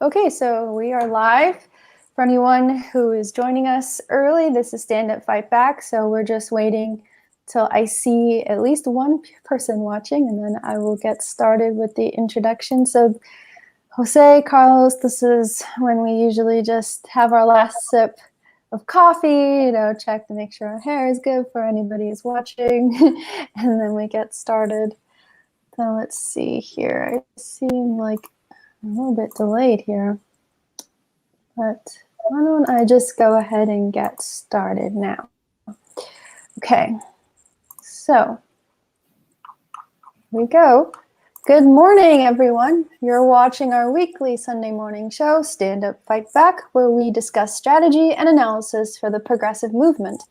Okay, so we are live. For anyone who is joining us early, this is Stand Up Fight Back. So we're just waiting till I see at least one person watching, and then I will get started with the introduction. So Jose, Carlos, this is when we usually just have our last sip of coffee, check to make sure our hair is good for anybody who's watching, and then we get started. So let's see here. I seem like a little bit delayed here, but why don't I just go ahead and get started now? Okay, so here we go. Good morning, everyone. You're watching our weekly Sunday morning show, Stand Up Fight Back, where we discuss strategy and analysis for the progressive movement.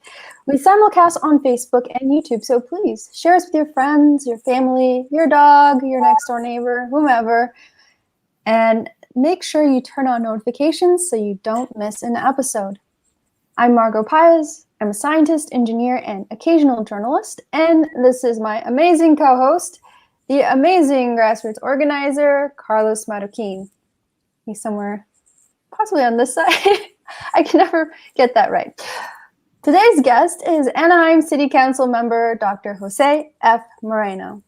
We simulcast on Facebook and YouTube, so please share us with your friends, your family, your dog, your next door neighbor, whomever, and make sure you turn on notifications so you don't miss an episode. I'm Margot Paez. I'm a scientist, engineer, and occasional journalist, and this is my amazing co-host, the amazing grassroots organizer, Carlos Marroquin. He's somewhere, possibly on this side. I can never get that right. Today's guest is Anaheim City Councilmember Dr. Jose F Moreno.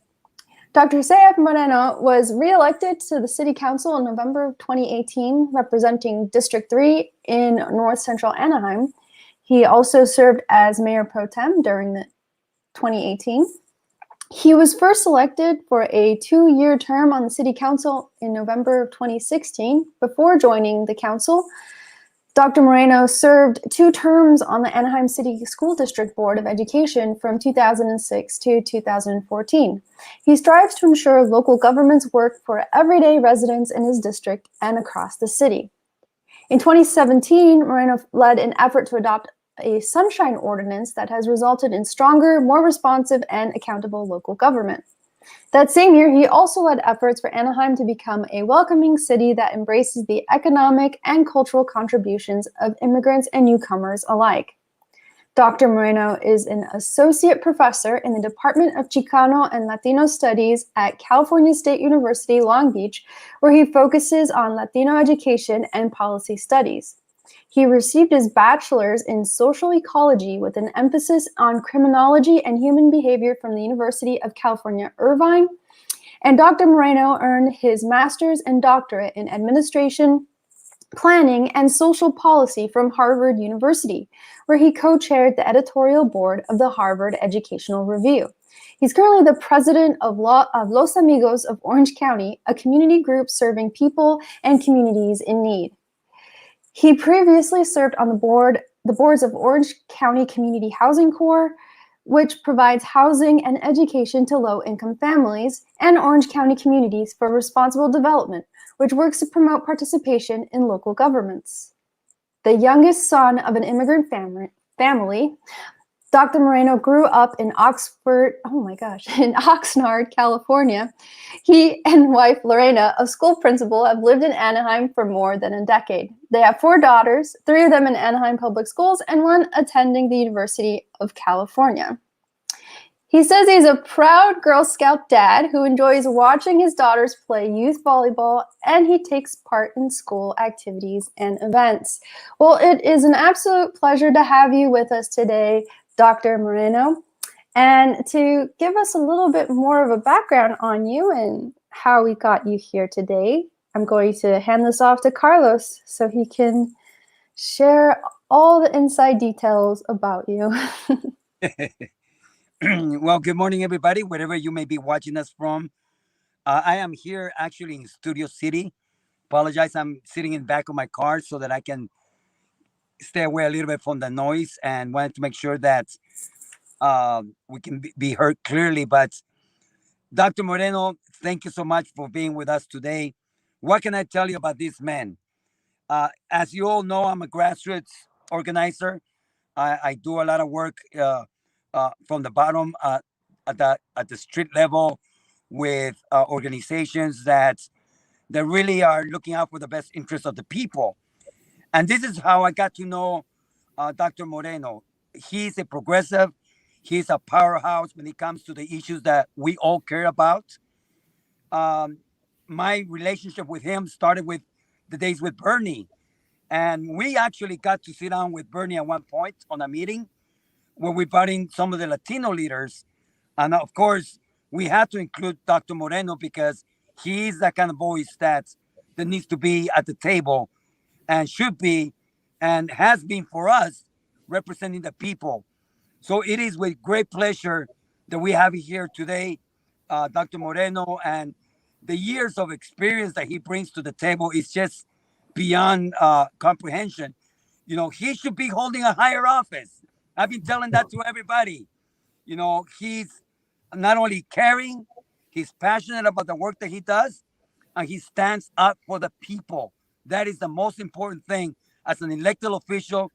Dr. Jose F Moreno was re-elected to the City Council in November of 2018, representing District 3 in North Central Anaheim. He also served as Mayor Pro Tem during the 2018. He was first elected for a 2-year term on the City Council in November of 2016. Before joining the council, Dr. Moreno served 2 terms on the Anaheim City School District Board of Education from 2006 to 2014. He strives to ensure local governments work for everyday residents in his district and across the city. In 2017, Moreno led an effort to adopt a sunshine ordinance that has resulted in stronger, more responsive, and accountable local government. That same year, he also led efforts for Anaheim to become a welcoming city that embraces the economic and cultural contributions of immigrants and newcomers alike. Dr. Moreno is an associate professor in the Department of Chicano and Latino Studies at California State University, Long Beach, where he focuses on Latino education and policy studies. He received his bachelor's in social ecology with an emphasis on criminology and human behavior from the University of California, Irvine. And Dr. Moreno earned his master's and doctorate in administration, planning, and social policy from Harvard University, where he co-chaired the editorial board of the Harvard Educational Review. He's currently the president of Los Amigos of Orange County, a community group serving people and communities in need. He previously served on the boards of Orange County Community Housing Corps, which provides housing and education to low-income families, and Orange County Communities for Responsible Development, which works to promote participation in local governments. The youngest son of an immigrant family, Dr. Moreno grew up in Oxnard, California. He and wife Lorena, a school principal, have lived in Anaheim for more than a decade. They have 4 daughters, 3 of them in Anaheim Public Schools and 1 attending the University of California. He says he's a proud Girl Scout dad who enjoys watching his daughters play youth volleyball, and he takes part in school activities and events. Well, it is an absolute pleasure to have you with us today, Dr. Moreno, and to give us a little bit more of a background on you and how we got you here today, I'm going to hand this off to Carlos so he can share all the inside details about you. Well, good morning, everybody, wherever you may be watching us from. I am here actually in Studio City. Apologize, I'm sitting in the back of my car so that I can stay away a little bit from the noise, and wanted to make sure that we can be heard clearly. But Dr. Moreno, thank you so much for being with us today. What can I tell you about this man? As you all know, I'm a grassroots organizer. I do a lot of work from the bottom at the street level with organizations that really are looking out for the best interests of the people. And this is how I got to know Dr. Moreno. He's a progressive. He's a powerhouse when it comes to the issues that we all care about. My relationship with him started with the days with Bernie. And we actually got to sit down with Bernie at one point on a meeting where we brought in some of the Latino leaders. And of course, we had to include Dr. Moreno because he's that kind of voice that needs to be at the table and should be and has been for us representing the people. So it is with great pleasure that we have here today, Dr. Moreno, and the years of experience that he brings to the table is just beyond comprehension. You know, he should be holding a higher office. I've been telling that to everybody. You know, he's not only caring, he's passionate about the work that he does, and he stands up for the people. That is the most important thing as an elected official,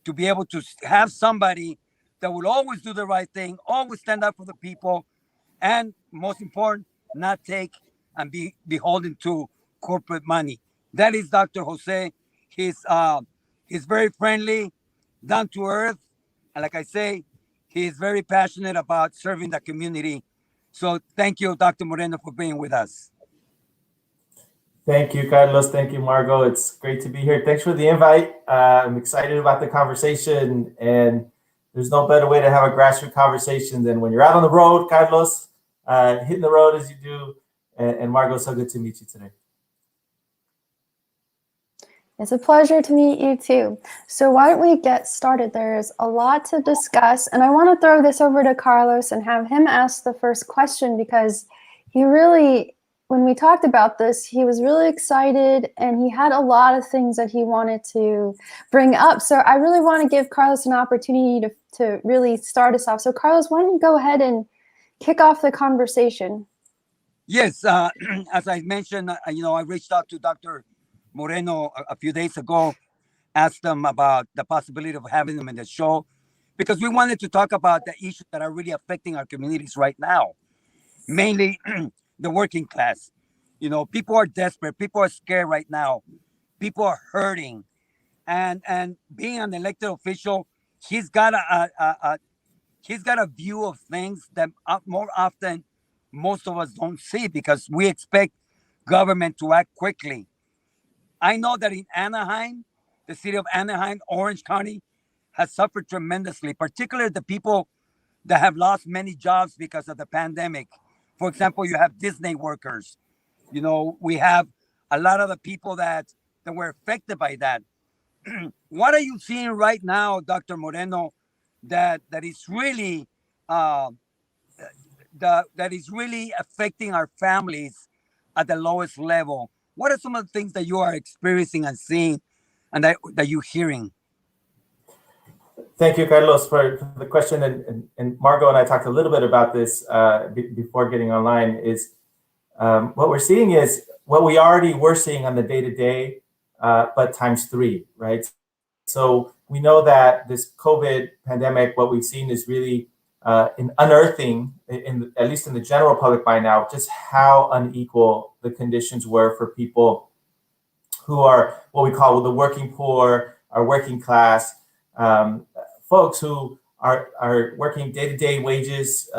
to be able to have somebody that will always do the right thing, always stand up for the people, and most important, not take and be beholden to corporate money. That is Dr. Jose. He's very friendly, down to earth, and like I say, he is very passionate about serving the community. So thank you, Dr. Moreno, for being with us. Thank you, Carlos. Thank you, Margot. It's great to be here. Thanks for the invite. I'm excited about the conversation, and there's no better way to have a grassroots conversation than when you're out on the road, Carlos, hitting the road as you do. And Margot, so good to meet you today. It's a pleasure to meet you too. So why don't we get started? There's a lot to discuss, and I want to throw this over to Carlos and have him ask the first question, because he really, when we talked about this, he was really excited and he had a lot of things that he wanted to bring up. So I really want to give Carlos an opportunity to really start us off. So Carlos, why don't you go ahead and kick off the conversation? Yes, as I mentioned, I reached out to Dr. Moreno a few days ago, asked them about the possibility of having them in the show, because we wanted to talk about the issues that are really affecting our communities right now, mainly the working class. You know, people are desperate, people are scared right now, people are hurting, and being an elected official, he's got a view of things that more often most of us don't see, because we expect government to act quickly. I know that in Anaheim, the city of Anaheim, Orange County, has suffered tremendously, particularly the people that have lost many jobs because of the pandemic. For example, you have Disney workers. You know, we have a lot of the people that were affected by that. What are you seeing right now, Dr. Moreno, that is really that is really affecting our families at the lowest level? What are some of the things that you are experiencing and seeing and that you're hearing? Thank you, Carlos, for the question. And Margot and I talked a little bit about this before getting online. Is what we're seeing is what we already were seeing on the day-to-day, but times three, right? So we know that this COVID pandemic, what we've seen is really in unearthing, at least in the general public by now, just how unequal the conditions were for people who are what we call the working poor, our working class, folks who are working day-to-day wages,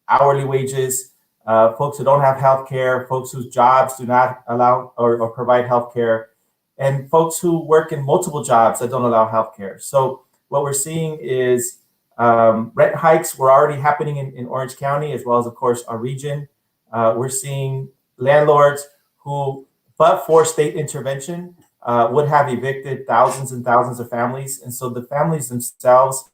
hourly wages, folks who don't have health care, folks whose jobs do not allow or provide health care, and folks who work in multiple jobs that don't allow health care. So what we're seeing is rent hikes were already happening in Orange County, as well as, of course, our region. We're seeing landlords who, but for state intervention, would have evicted thousands and thousands of families. And so the families themselves,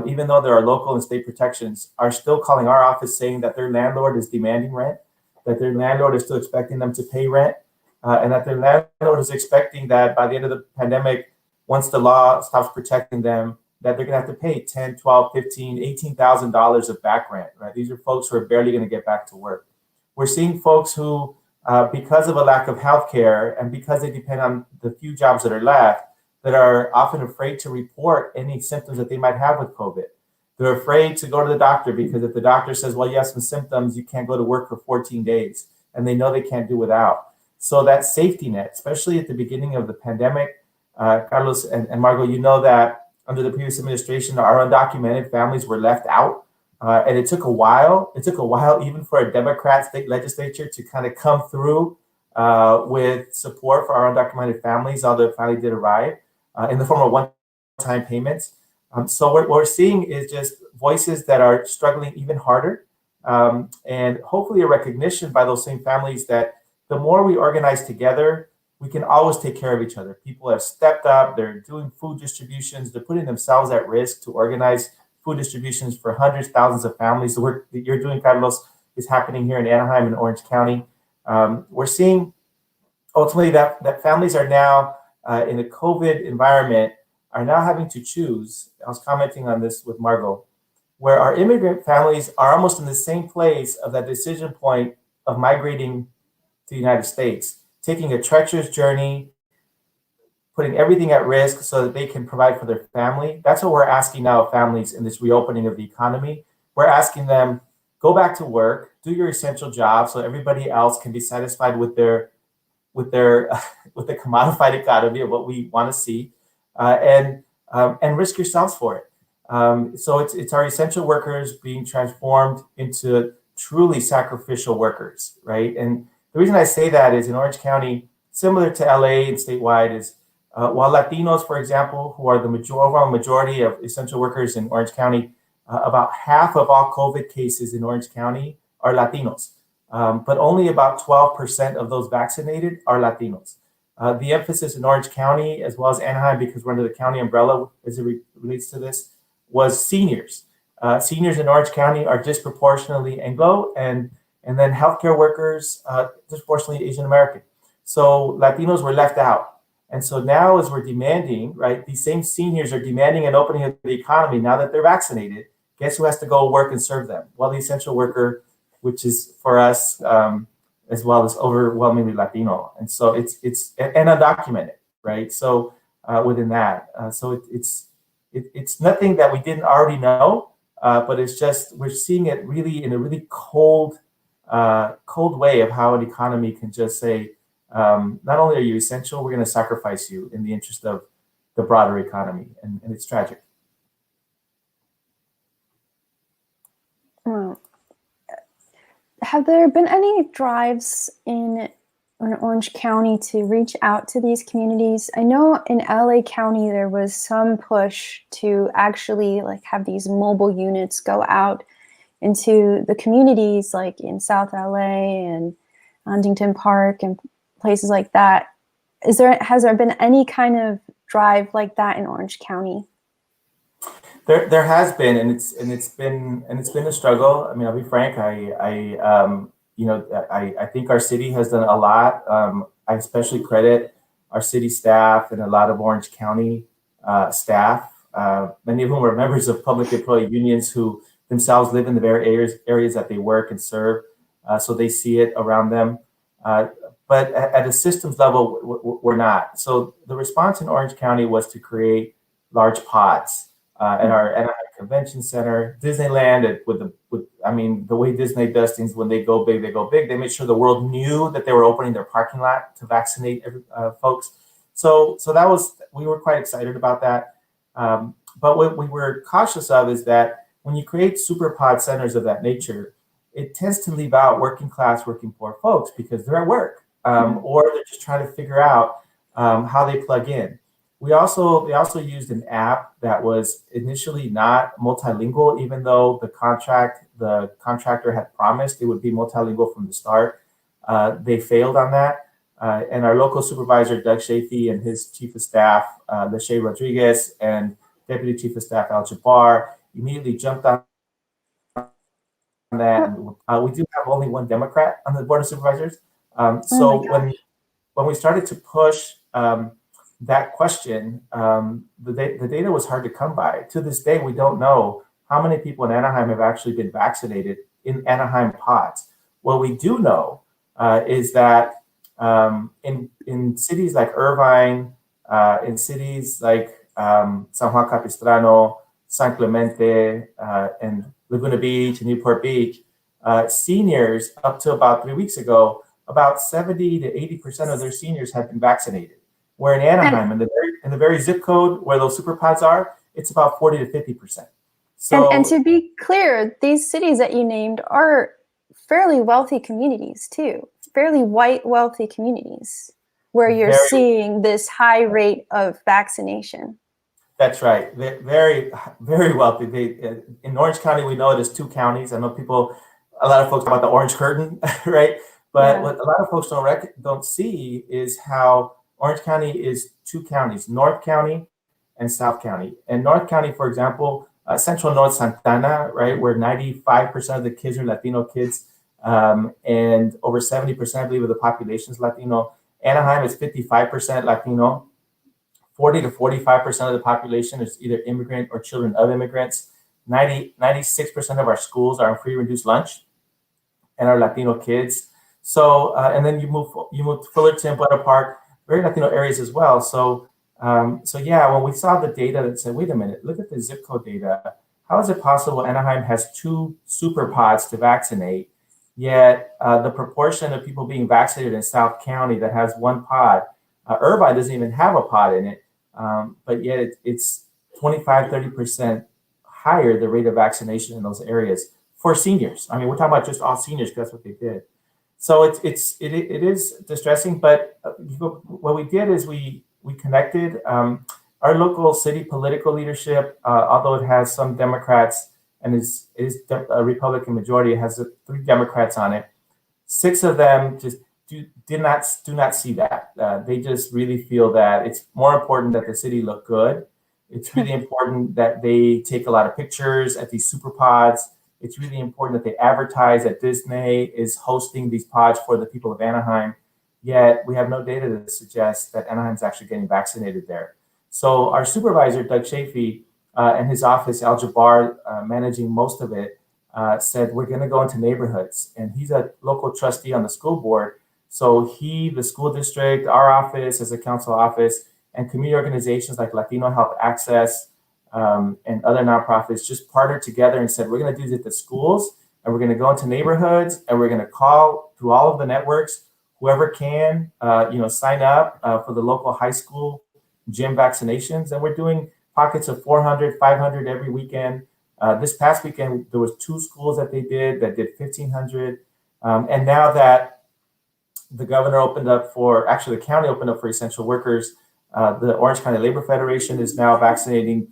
even though there are local and state protections, are still calling our office saying that their landlord is demanding rent, that their landlord is still expecting them to pay rent, and that their landlord is expecting that by the end of the pandemic, once the law stops protecting them, that they're going to have to pay $10, $12, $15, $18,000 of back rent, right? These are folks who are barely going to get back to work. We're seeing folks who, because of a lack of health care and because they depend on the few jobs that are left, that are often afraid to report any symptoms that they might have with COVID. They're afraid to go to the doctor because if the doctor says, well, you have some symptoms, you can't go to work for 14 days, and they know they can't do without. So that safety net, especially at the beginning of the pandemic, Carlos and Margot, you know that under the previous administration, our undocumented families were left out. And it took a while. It took a while even for a Democrat state legislature to kind of come through with support for our undocumented families, although it finally did arrive in the form of one-time payments. So what we're seeing is just voices that are struggling even harder, and hopefully a recognition by those same families that the more we organize together, we can always take care of each other. People have stepped up, they're doing food distributions, they're putting themselves at risk to organize food distributions for hundreds, thousands of families. The work that you're doing, Carlos, is happening here in Anaheim and Orange County. We're seeing ultimately that families are now in a COVID environment are now having to choose. I was commenting on this with Margot, where our immigrant families are almost in the same place of that decision point of migrating to the United States, taking a treacherous journey, putting everything at risk so that they can provide for their family. That's what we're asking now of families in this reopening of the economy. We're asking them, go back to work, do your essential job so everybody else can be satisfied with their with the commodified economy of what we want to see, and risk yourselves for it. So it's our essential workers being transformed into truly sacrificial workers, right? And the reason I say that is in Orange County, similar to LA and statewide, is while Latinos, for example, who are the overall majority of essential workers in Orange County, about half of all COVID cases in Orange County are Latinos. But only about 12% of those vaccinated are Latinos. The emphasis in Orange County, as well as Anaheim, because we're under the county umbrella as it relates to this, was seniors. Seniors in Orange County are disproportionately Anglo, and then healthcare workers, disproportionately Asian American. So Latinos were left out. And so now as we're demanding, right, these same seniors are demanding an opening of the economy now that they're vaccinated. Guess who has to go work and serve them? Well, the essential worker, which is for us as well as overwhelmingly Latino, and so it's and undocumented, right? So within that, so it's nothing that we didn't already know, but it's just we're seeing it really in a really cold way of how an economy can just say, not only are you essential, we're going to sacrifice you in the interest of the broader economy, and it's tragic. Well, have there been any drives in Orange County to reach out to these communities? I know in LA County there was some push to actually like have these mobile units go out into the communities like in South LA and Huntington Park and places like that. Has there been any kind of drive like that in Orange County? There has been, and it's been a struggle. I mean, I'll be frank. I think our city has done a lot. I especially credit our city staff and a lot of Orange County staff, many of whom are members of public employee unions who themselves live in the very areas that they work and serve, so they see it around them. But at a systems level, we're not. So the response in Orange County was to create large pods. At our Anaheim Convention Center, Disneyland, the way Disney does things, when they go big, they go big. They made sure the world knew that they were opening their parking lot to vaccinate folks. So we were quite excited about that. But what we were cautious of is that when you create super pod centers of that nature, it tends to leave out working class, working poor folks because they're at work or they're just trying to figure out how they plug in. They also used an app that was initially not multilingual, even though the contractor had promised it would be multilingual from the start. They failed on that. And our local supervisor, Doug Chafee, and his chief of staff, Lachey Rodriguez, and deputy chief of staff, Al Jabbar, immediately jumped on that. And, we do have only one Democrat on the board of supervisors. When we started to push that question, the data was hard to come by. To this day, we don't know how many people in Anaheim have actually been vaccinated in Anaheim pods. What we do know is that in cities like Irvine, in cities like San Juan Capistrano, San Clemente, and Laguna Beach and Newport Beach, seniors up to about 3 weeks ago, about 70 to 80% of their seniors have been vaccinated. Where in Anaheim, in the very zip code where those super pods are, it's about 40 to 50%. So, and to be clear, these cities that you named are fairly wealthy communities too. fairly white, wealthy communities where you're Very, seeing this high rate of vaccination. that's right. Very, very wealthy. In Orange County, we know it as two counties. I know a lot of folks talk about the Orange Curtain, right? But Yeah. what a lot of folks don't see is how Orange County is two counties, North County and South County. And North County, for example, Central North Santana, right, where 95% of the kids are Latino kids, and over 70%, I believe, of the population is Latino. Anaheim is 55% Latino. 40 to 45% of the population is either immigrant or children of immigrants. 96% of our schools are on free reduced lunch and are Latino kids. So, and then you move to Fullerton, Buena Park, very Latino areas as well. So, yeah, when we saw the data that said, wait a minute, look at the zip code data. How is it possible Anaheim has 2 super pods to vaccinate, yet the proportion of people being vaccinated in South County that has 1 pod, Irvine doesn't even have a pod in it, but yet it's 25, 30% higher, the rate of vaccination in those areas for seniors. I mean, we're talking about just all seniors because that's what they did. So it is distressing, but what we did is we connected our local city political leadership, although it has some Democrats and is a Republican majority, it has 3 Democrats on it. 6 of them just do not see that. They just really feel that it's more important that the city look good. It's really important that they take a lot of pictures at these super pods. It's really important that they advertise that Disney is hosting these pods for the people of Anaheim. Yet we have no data to suggest that Anaheim's actually getting vaccinated there. So our supervisor, Doug Chafee, and his office, Al Jabbar, managing most of it, said, we're going to go into neighborhoods. And he's a local trustee on the school board. So the school district, our office as a council office, and community organizations like Latino Health Access and other nonprofits just partnered together and said, we're going to do this at the schools, and we're going to go into neighborhoods, and we're going to call through all of the networks, whoever can, sign up for the local high school gym vaccinations. And we're doing pockets of 400, 500 every weekend. This past weekend, there was 2 schools that did 1,500. And now that the governor the county opened up for essential workers, the Orange County Labor Federation is now vaccinating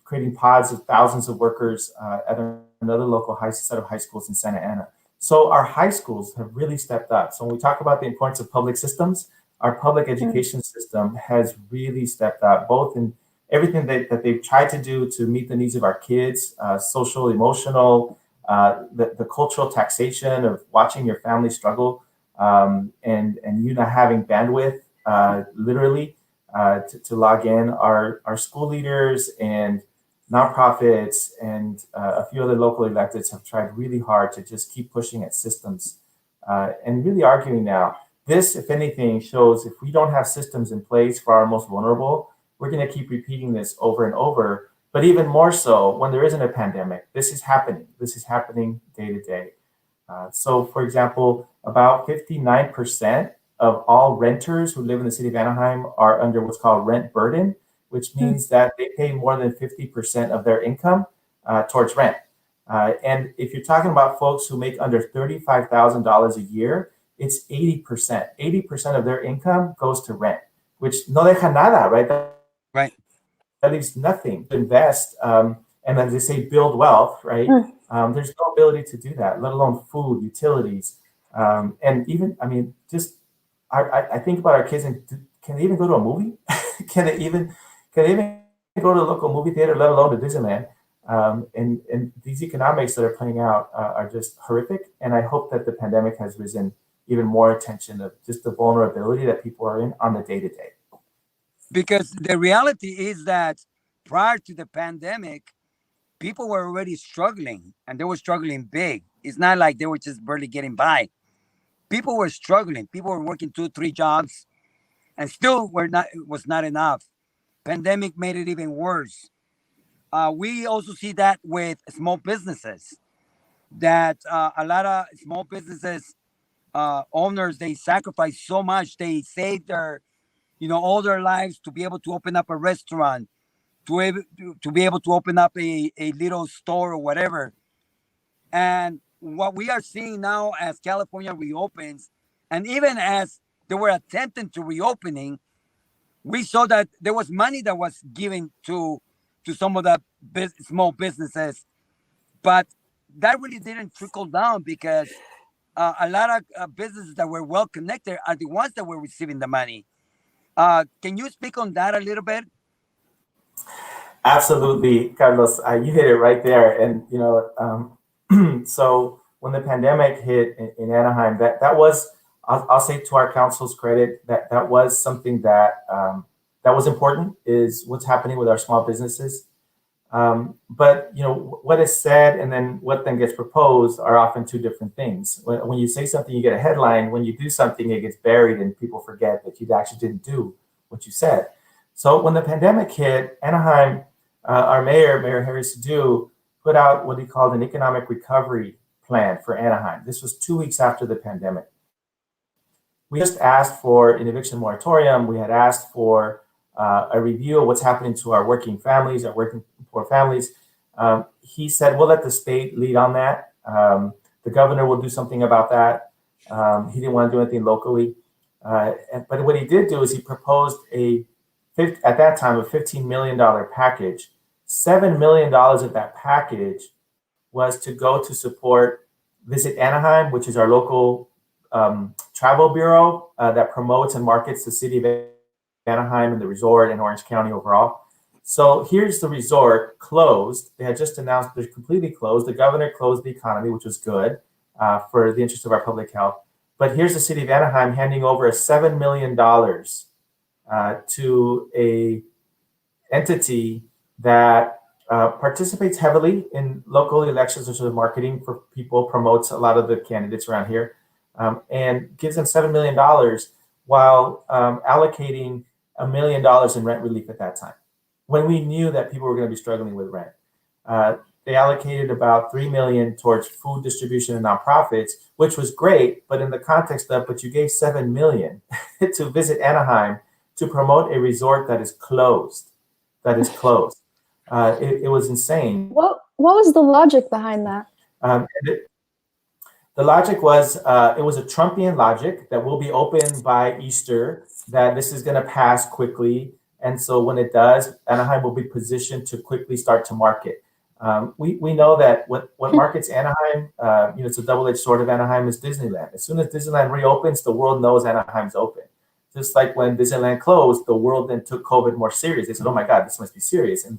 creating pods of thousands of workers at another local set of high schools in Santa Ana. So our high schools have really stepped up. So when we talk about the importance of public systems, our public education system has really stepped up, both in everything that they've tried to do to meet the needs of our kids, social, emotional, the cultural taxation of watching your family struggle, and you not having bandwidth, literally, to log in. Our school leaders and nonprofits and a few other local electeds have tried really hard to just keep pushing at systems and really arguing now. This, if anything, shows if we don't have systems in place for our most vulnerable, we're going to keep repeating this over and over. But even more so when there isn't a pandemic, this is happening. This is happening day to day. So, for example, about 59% of all renters who live in the city of Anaheim are under what's called rent burden, which means that they pay more than 50% of their income towards rent. And if you're talking about folks who make under $35,000 a year, it's 80%. 80% of their income goes to rent, which no deja nada, right? Right. That leaves nothing to invest. And as they say, build wealth, right? There's no ability to do that, let alone food, utilities. And even, I mean, just, I think about our kids and can they even go to a movie? Can they even go to a local movie theater, let alone to Disneyland? And these economics that are playing out are just horrific. And I hope that the pandemic has risen even more attention of just the vulnerability that people are in on the day-to-day. Because the reality is that prior to the pandemic, people were already struggling, and they were struggling big. It's not like they were just barely getting by. People were struggling. People were working 2, 3 jobs, and still was not enough. Pandemic made it even worse. We also see that with small businesses, that a lot of small businesses owners, they sacrifice so much. They save their, all their lives to be able to open up a restaurant, to be able to open up a little store or whatever. And what we are seeing now as California reopens, and even as they were attempting to reopening, we saw that there was money that was given to some of the small businesses, but that really didn't trickle down because a lot of businesses that were well connected are the ones that were receiving the money. Can you speak on that a little bit? Absolutely, Carlos. You hit it right there. And so when the pandemic hit in Anaheim, that was, I'll say to our council's credit, that was something that that was important, is what's happening with our small businesses. But what is said and then what then gets proposed are often two different things. When you say something, you get a headline. When you do something, it gets buried and people forget that you actually didn't do what you said. So when the pandemic hit, Anaheim, our Mayor Harry Sadu, put out what he called an economic recovery plan for Anaheim. This was 2 weeks after the pandemic. We just asked for an eviction moratorium. We had asked for a review of what's happening to our working families, our working poor families. He said, we'll let the state lead on that. The governor will do something about that. He didn't want to do anything locally. But what he did do is he proposed at that time, a $15 million package. $7 million of that package was to go to support Visit Anaheim, which is our local travel bureau that promotes and markets the city of Anaheim and the resort and Orange County overall. So here's the resort closed. They had just announced they're completely closed. The governor closed the economy, which was good for the interest of our public health. But here's the city of Anaheim handing over $7 million to a entity that participates heavily in local elections, which is marketing for people, promotes a lot of the candidates around here, and gives them $7 million while allocating $1 million in rent relief at that time, when we knew that people were going to be struggling with rent. They allocated about $3 million towards food distribution and nonprofits, which was great, but in the context of, but you gave $7 million to Visit Anaheim to promote a resort that is closed. It was insane. What was the logic behind that? The logic was, it was a Trumpian logic that will be open by Easter, that this is going to pass quickly. And so when it does, Anaheim will be positioned to quickly start to market. We know that what markets Anaheim, it's a double-edged sword of Anaheim, is Disneyland. As soon as Disneyland reopens, the world knows Anaheim's open. Just like when Disneyland closed, the world then took COVID more serious. They said, oh my God, this must be serious. And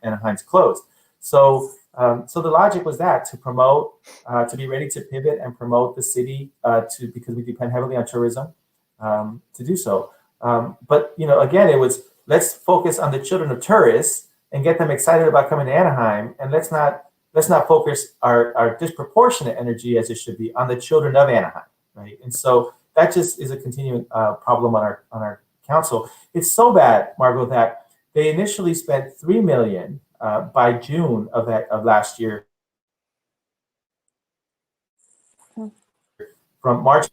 Anaheim's closed. So the logic was that to promote, to be ready to pivot and promote the city because we depend heavily on tourism to do so. But again, it was, let's focus on the children of tourists and get them excited about coming to Anaheim, and let's not focus our disproportionate energy, as it should be, on the children of Anaheim, right? And so that just is a continuing problem on our council. It's so bad, Margot, that they initially spent $3 million by June of last year. From March,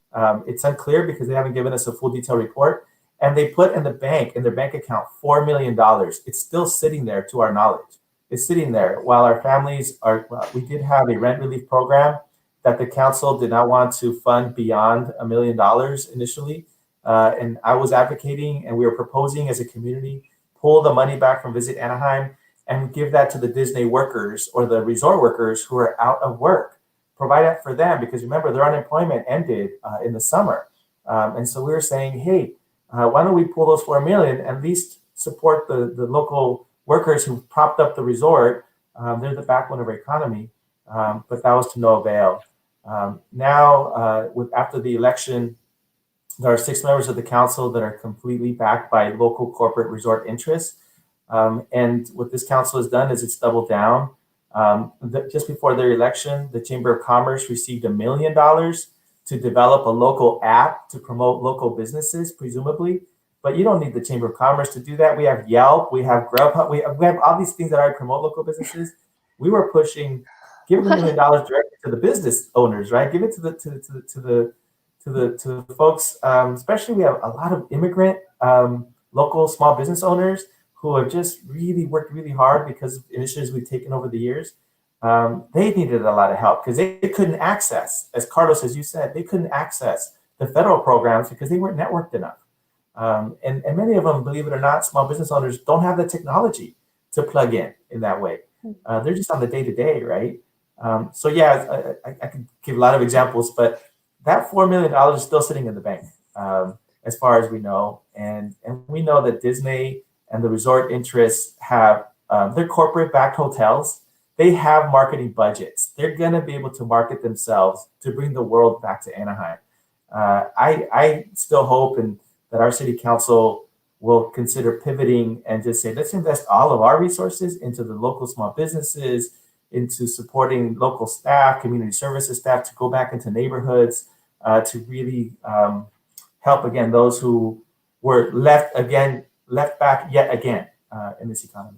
it's unclear because they haven't given us a full detailed report. And they put in their bank account, $4 million. It's still sitting there, to our knowledge. It's sitting there while our families are. We did have a rent relief program that the council did not want to fund beyond $1 million initially. And I was advocating, and we were proposing as a community, pull the money back from Visit Anaheim and give that to the Disney workers or the resort workers who are out of work. Provide that for them, because remember, their unemployment ended in the summer. And so we were saying, hey, why don't we pull those $4 million, at least support the local workers who propped up the resort. They're the backbone of our economy, but that was to no avail. Now, after the election, there are 6 members of the council that are completely backed by local corporate resort interests. And what this council has done is it's doubled down. Just before their election, the Chamber of Commerce received $1 million to develop a local app to promote local businesses, presumably. But you don't need the Chamber of Commerce to do that. We have Yelp, we have Grubhub, we have all these things that already promote local businesses. We were pushing, give the $1 million directly to the business owners, right? Give it to the folks. Especially, we have a lot of immigrant local small business owners who have just really worked really hard because of initiatives we've taken over the years. they needed a lot of help because they couldn't access, as Carlos, as you said, they couldn't access the federal programs because they weren't networked enough. And many of them, believe it or not, small business owners don't have the technology to plug in that way. They're just on the day-to-day, right? So yeah, I could give a lot of examples, but that $4 million is still sitting in the bank, as far as we know. And we know that Disney and the resort interests have their corporate-backed hotels. They have marketing budgets. They're going to be able to market themselves to bring the world back to Anaheim. I still hope that our city council will consider pivoting and just say, let's invest all of our resources into the local small businesses, into supporting local staff, community services staff to go back into neighborhoods to really help, again, those who were left back yet again in this economy.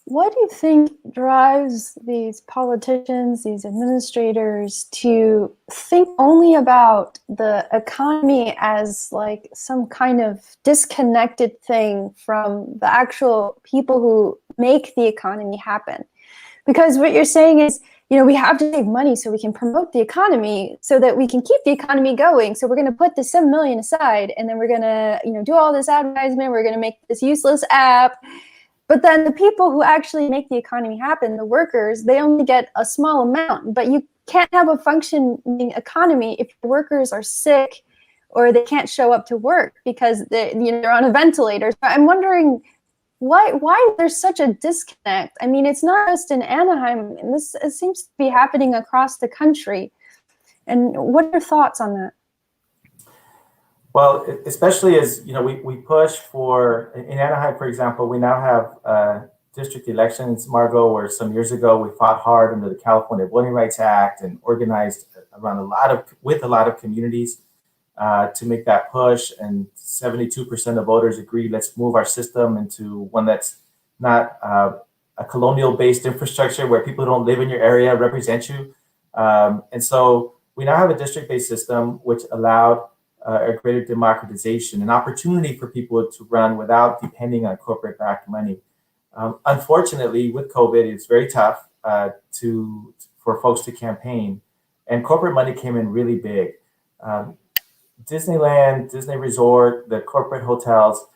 What do you think drives these politicians, these administrators to think only about the economy as like some kind of disconnected thing from the actual people who make the economy happen? Because what you're saying is, we have to save money so we can promote the economy so that we can keep the economy going. So we're going to put the $7 million aside, and then we're going to, do all this advertisement. We're going to make this useless app. But then the people who actually make the economy happen, the workers, they only get a small amount. But you can't have a functioning economy if your workers are sick or they can't show up to work because they're on a ventilator. So I'm wondering why there's such a disconnect. I mean, it's not just in Anaheim. It seems to be happening across the country. And what are your thoughts on that? Well, especially as we push for, in Anaheim, for example, we now have district elections, Margot, where some years ago we fought hard under the California Voting Rights Act and organized around with a lot of communities to make that push. And 72% of voters agreed, let's move our system into one that's not a colonial-based infrastructure where people who don't live in your area represent you. And so we now have a district-based system which allowed a greater democratization, an opportunity for people to run without depending on corporate-backed money. Unfortunately, with COVID, it's very tough for folks to campaign, and corporate money came in really big. Disneyland, Disney Resort, the corporate hotels,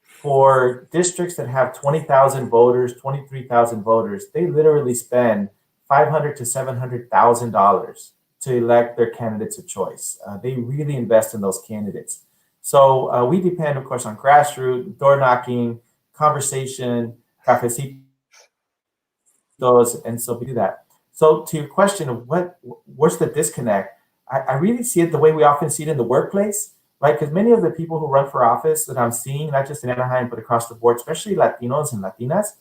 for districts that have 20,000 voters, 23,000 voters, they literally spend $500,000 to $700,000 to elect their candidates of choice. They really invest in those candidates. So we depend, of course, on grassroots, door knocking, conversation, cafecitos, and so we do that. So to your question of what's the disconnect, I really see it the way we often see it in the workplace, right? Because many of the people who run for office that I'm seeing, not just in Anaheim, but across the board, especially Latinos and Latinas,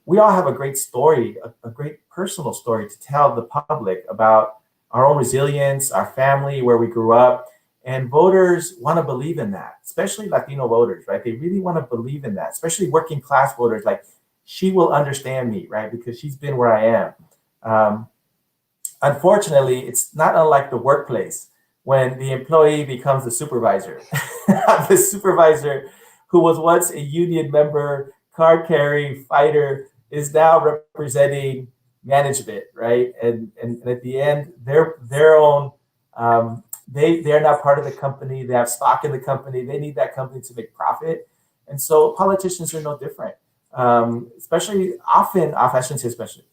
we all have a great story, a great personal story to tell the public about our own resilience, our family, where we grew up. And voters want to believe in that, especially Latino voters, right? They really want to believe in that, especially working class voters, like, she will understand me, right? Because she's been where I am. Unfortunately, it's not unlike the workplace when the employee becomes the supervisor. The supervisor who was once a union member, card carrying fighter, is now representing management, right? And at the end, their own, they're not part of the company. They have stock in the company. They need that company to make profit. And so politicians are no different. Especially often, I shouldn't say especially,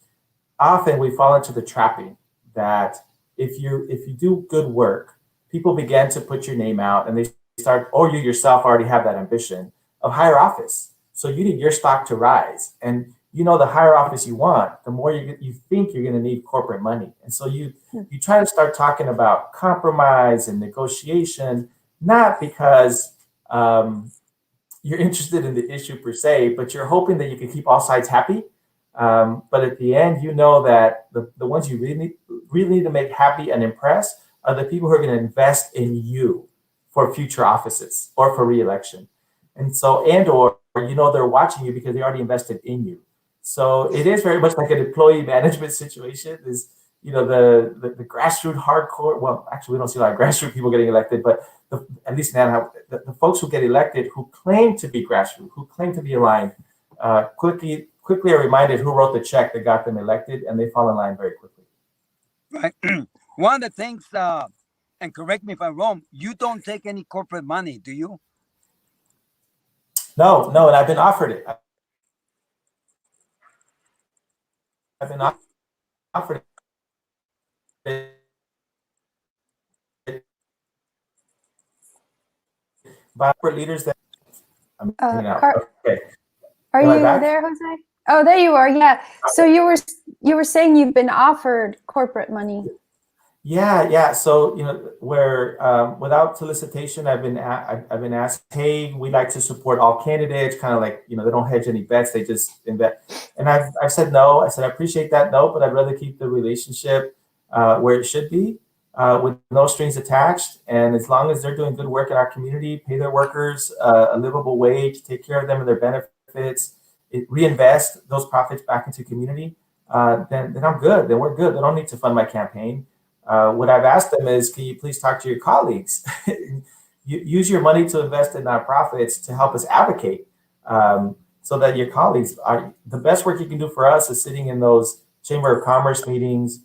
often we fall into the trapping that if you do good work, people begin to put your name out and they start, or you yourself already have that ambition of higher office. So you need your stock to rise. And the higher office you want, the more you think you're going to need corporate money. And so you try to start talking about compromise and negotiation, not because you're interested in the issue per se, but you're hoping that you can keep all sides happy. But at the end, that the ones you really need to make happy and impress are the people who are going to invest in you for future offices or for re-election. And so, or they're watching you because they already invested in you. So it is very much like an employee management situation. Is the grassroots hardcore. Well, actually, we don't see a lot of grassroots people getting elected, but at least now the folks who get elected who claim to be grassroots, who claim to be aligned, quickly quickly are reminded who wrote the check that got them elected, and they fall in line very quickly. Right. One of the things, and correct me if I'm wrong, you don't take any corporate money, do you? No, and I've been offered it. I've been offered it by corporate leaders that I'm hanging out. Okay. Are Am I you back? there, Jose? Oh, there you are. Yeah. So you were saying you've been offered corporate money. Yeah. So where without solicitation, I've been asked, hey, we like to support all candidates. Kind of like they don't hedge any bets; they just invest. And I've said no. I said I appreciate that no, but I'd rather keep the relationship where it should be, with no strings attached. And as long as they're doing good work in our community, pay their workers a livable wage, take care of them and their benefits, reinvest those profits back into community, then I'm good. Then we're good. They don't need to fund my campaign. What I've asked them is, can you please talk to your colleagues? Use your money to invest in nonprofits to help us advocate, so that your colleagues are the best work you can do for us is sitting in those Chamber of Commerce meetings,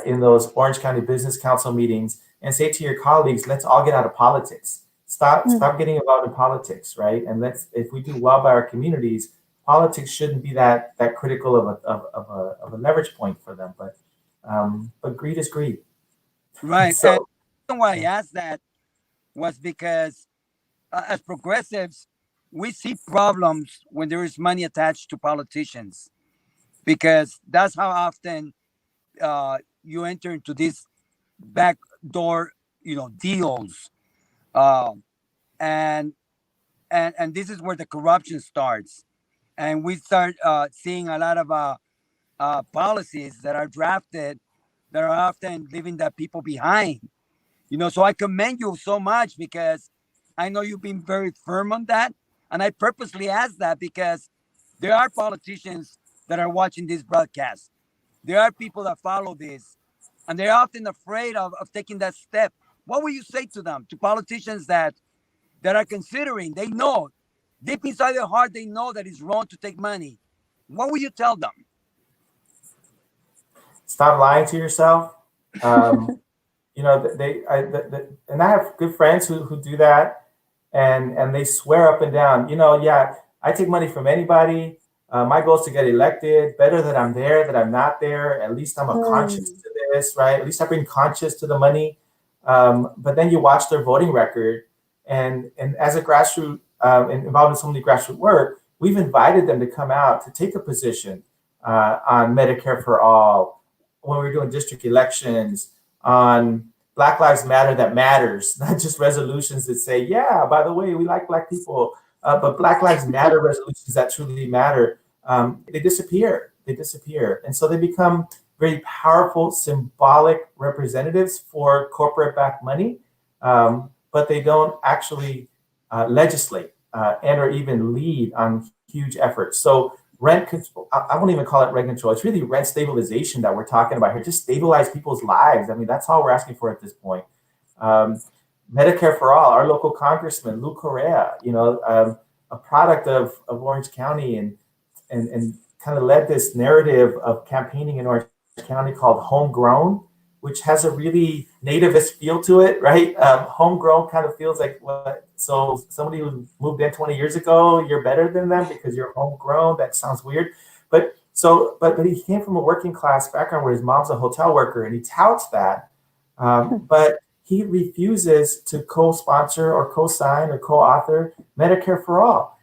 in those Orange County Business Council meetings, and say to your colleagues, let's all get out of politics. Stop getting involved in politics, right? And if we do well by our communities, politics shouldn't be that critical of a leverage point for them. But greed is greed. Right. So, and the reason why I asked that was because as progressives, we see problems when there is money attached to politicians, because that's how often you enter into these backdoor, deals, and this is where the corruption starts, and we start seeing a lot of policies that are drafted that are often leaving the people behind. So I commend you so much, because I know you've been very firm on that. And I purposely asked that because there are politicians that are watching this broadcast. There are people that follow this, and they're often afraid of taking that step. What will you say to them, to politicians that are considering, they know, deep inside their heart, they know that it's wrong to take money? What will you tell them? stop lying to yourself. And I have good friends who do that, and they swear up and down, yeah, I take money from anybody. My goal is to get elected. Better that I'm there, that I'm not there. At least I'm a conscious to this, right? At least I bring conscious to the money. But then you watch their voting record, and as a grassroots involved in so many grassroots work, we've invited them to come out to take a position on Medicare for all, when we're doing district elections, on Black Lives Matter that matters, not just resolutions that say, yeah, by the way, we like Black people, but Black Lives Matter resolutions that truly matter, they disappear. And so they become very powerful, symbolic representatives for corporate-backed money, but they don't actually legislate and or even lead on huge efforts. So rent control, I won't even call it rent control. It's really rent stabilization that we're talking about here. Just stabilize people's lives. I mean, that's all we're asking for at this point. Medicare for all, our local congressman, Lou Correa, a product of Orange County, and kind of led this narrative of campaigning in Orange County called Homegrown, which has a really nativist feel to it, right? Homegrown kind of feels like what? So somebody who moved in 20 years ago, you're better than them because you're homegrown. That sounds weird. But he came from a working class background where his mom's a hotel worker, and he touts that. But he refuses to co-sponsor or co-sign or co-author Medicare for all.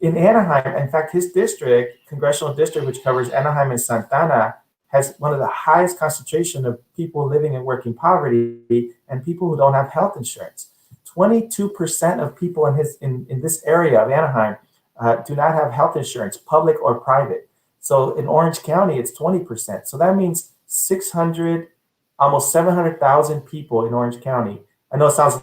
In Anaheim, in fact, his district, congressional district, which covers Anaheim and Santana, has one of the highest concentration of people living in working poverty and people who don't have health insurance. 22% of people in this area of Anaheim do not have health insurance, public or private. So in Orange County, it's 20%. So that means 600, almost 700,000 people in Orange County. I know it sounds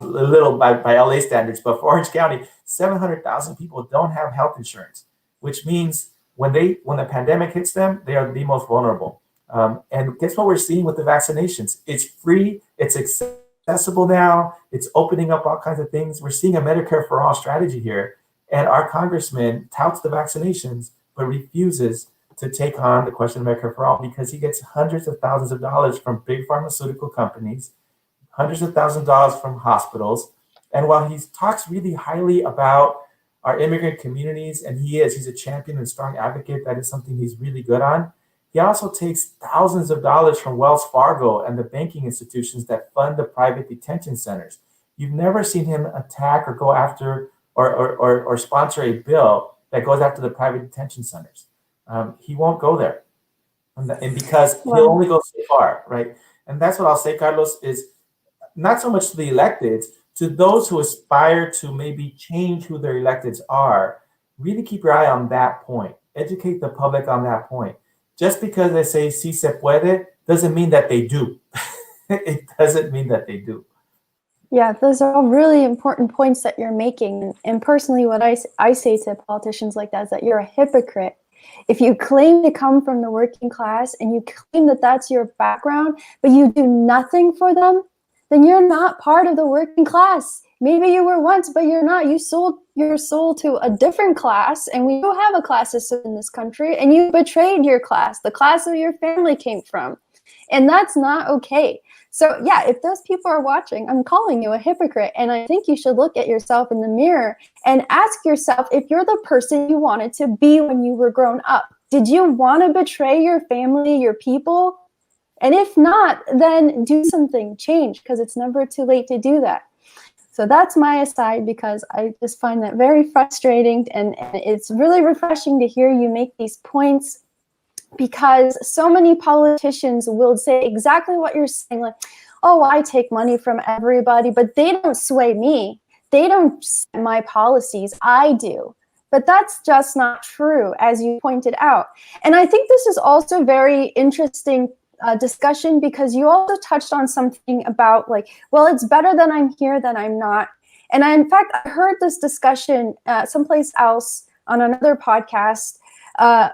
a little by LA standards, but for Orange County, 700,000 people don't have health insurance, which means when the pandemic hits them, they are the most vulnerable. And guess what we're seeing with the vaccinations? It's free, it's accessible now, it's opening up all kinds of things. We're seeing a Medicare for all strategy here. And our congressman touts the vaccinations, but refuses to take on the question of Medicare for all because he gets hundreds of thousands of dollars from big pharmaceutical companies, hundreds of thousands of dollars from hospitals. And while he talks really highly about our immigrant communities, and he's a champion and strong advocate, that is something he's really good on, he also takes thousands of dollars from Wells Fargo and the banking institutions that fund the private detention centers. You've never seen him attack or go after or sponsor a bill that goes after the private detention centers. He won't go there. And because he'll only go so far, right? And that's what I'll say, Carlos, is not so much to the electeds, to those who aspire to maybe change who their electeds are, really keep your eye on that point. Educate the public on that point. Just because they say si se puede doesn't mean that they do. It doesn't mean that they do. Yeah, those are all really important points that you're making. And personally, what I say to politicians like that is that you're a hypocrite. If you claim to come from the working class and you claim that that's your background, but you do nothing for them, then you're not part of the working class. Maybe you were once, but you're not. You sold your soul to a different class, and we don't have a class system in this country, and you betrayed your class, the class that your family came from. And that's not okay. So yeah, if those people are watching, I'm calling you a hypocrite. And I think you should look at yourself in the mirror and ask yourself if you're the person you wanted to be when you were grown up. Did you want to betray your family, your people? And if not, then do something, change, because it's never too late to do that. So that's my aside, because I just find that very frustrating, and it's really refreshing to hear you make these points, because so many politicians will say exactly what you're saying, like, oh, I take money from everybody, but they don't sway me. They don't set my policies. I do. But that's just not true, as you pointed out. And I think this is also very interesting discussion, because you also touched on something about, like, well, it's better that I'm here than I'm not. And in fact, I heard this discussion someplace else on another podcast, I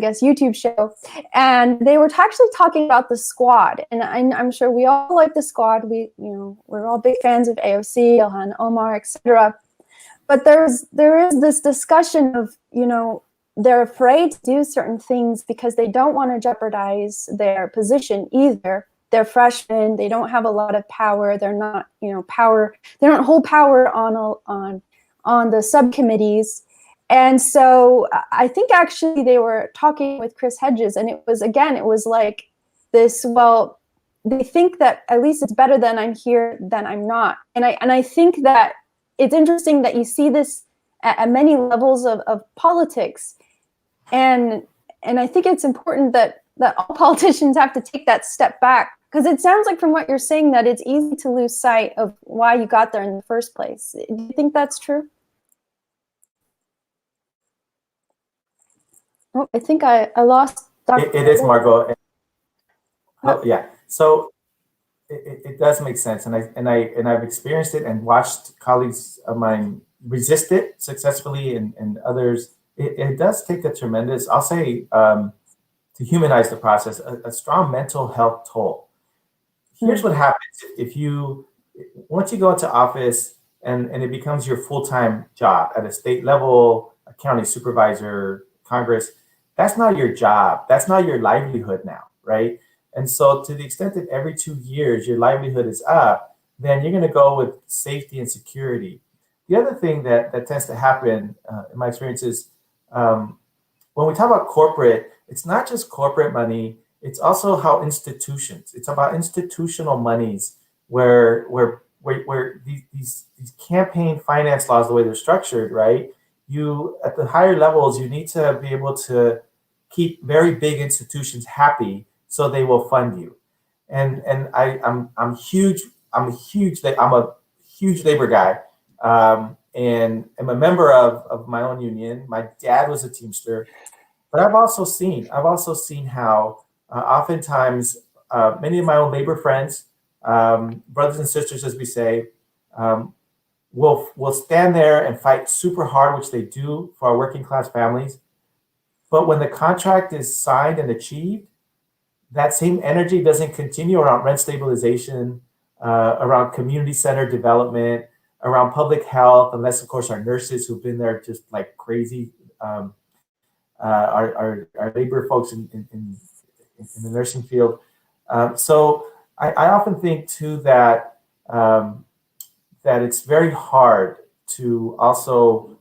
guess YouTube show, and they were actually talking about the Squad. And I'm sure we all like the Squad. We're all big fans of AOC, Ilhan Omar, etc. But there is this discussion of, they're afraid to do certain things because they don't want to jeopardize their position either. They're freshmen. They don't have a lot of power. They're not, power. They don't hold power on the subcommittees. And so I think actually they were talking with Chris Hedges, and it was like this, well, they think that at least it's better that I'm here than I'm not. And I think that it's interesting that you see this at many levels of politics. And I think it's important that all politicians have to take that step back, because it sounds like from what you're saying that it's easy to lose sight of why you got there in the first place. Do you think that's true? Oh, I think I lost Dr. It is, Margot. Oh, yeah. So it does make sense, and I've experienced it and watched colleagues of mine resist it successfully, and others. It does take a tremendous, I'll say, to humanize the process, a strong mental health toll. Here's what happens once you go into office and it becomes your full-time job at a state level, a county supervisor, Congress. That's not your job. That's not your livelihood now, right? And so to the extent that every 2 years your livelihood is up, then you're going to go with safety and security. The other thing that tends to happen, in my experience, is when we talk about corporate, it's not just corporate money, it's also how institutions, it's about institutional monies where these campaign finance laws, the way they're structured, right? You, at the higher levels, you need to be able to keep very big institutions happy so they will fund you. And I'm a huge labor guy, and I'm a member of my own union. My dad was a Teamster, but I've also seen how oftentimes many of my own labor friends, brothers and sisters, as we say, will stand there and fight super hard, which they do for our working class families. But when the contract is signed and achieved, that same energy doesn't continue around rent stabilization, around community center development, around public health, unless of course our nurses who've been there just like crazy. our labor folks in the nursing field. So I often think too that that it's very hard to also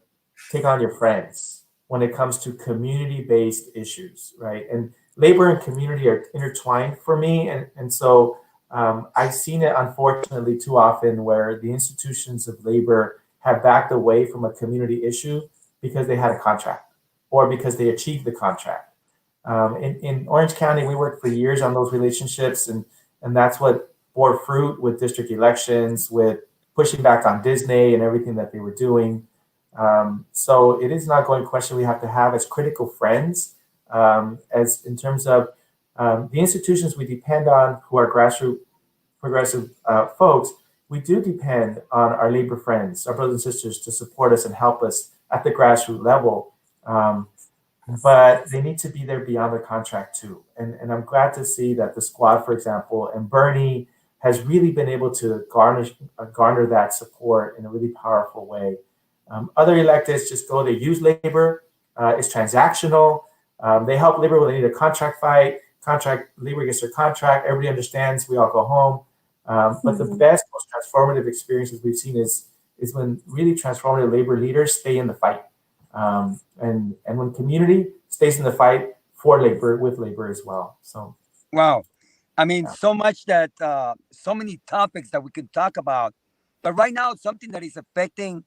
take on your friends when it comes to community-based issues, right? And labor and community are intertwined for me, and so I've seen it unfortunately too often where the institutions of labor have backed away from a community issue because they had a contract or because they achieved the contract. In Orange County, we worked for years on those relationships, and that's what bore fruit with district elections, with pushing back on Disney and everything that they were doing. So it is an ongoing question we have to have as critical friends, as in terms of the institutions we depend on, who are grassroots progressive folks. We do depend on our labor friends, our brothers and sisters, to support us and help us at the grassroots level. But they need to be there beyond their contract too. And I'm glad to see that the squad, for example, and Bernie has really been able to garner that support in a really powerful way. Other electeds just go, they use labor, it's transactional. They help labor when they need a contract fight, labor gets their contract, everybody understands, we all go home. But the best, most transformative experiences we've seen is when really transformative labor leaders stay in the fight. And when community stays in the fight for labor, with labor as well. So, wow. I mean, yeah. so much that, so many topics that we could talk about. But right now, something that is affecting,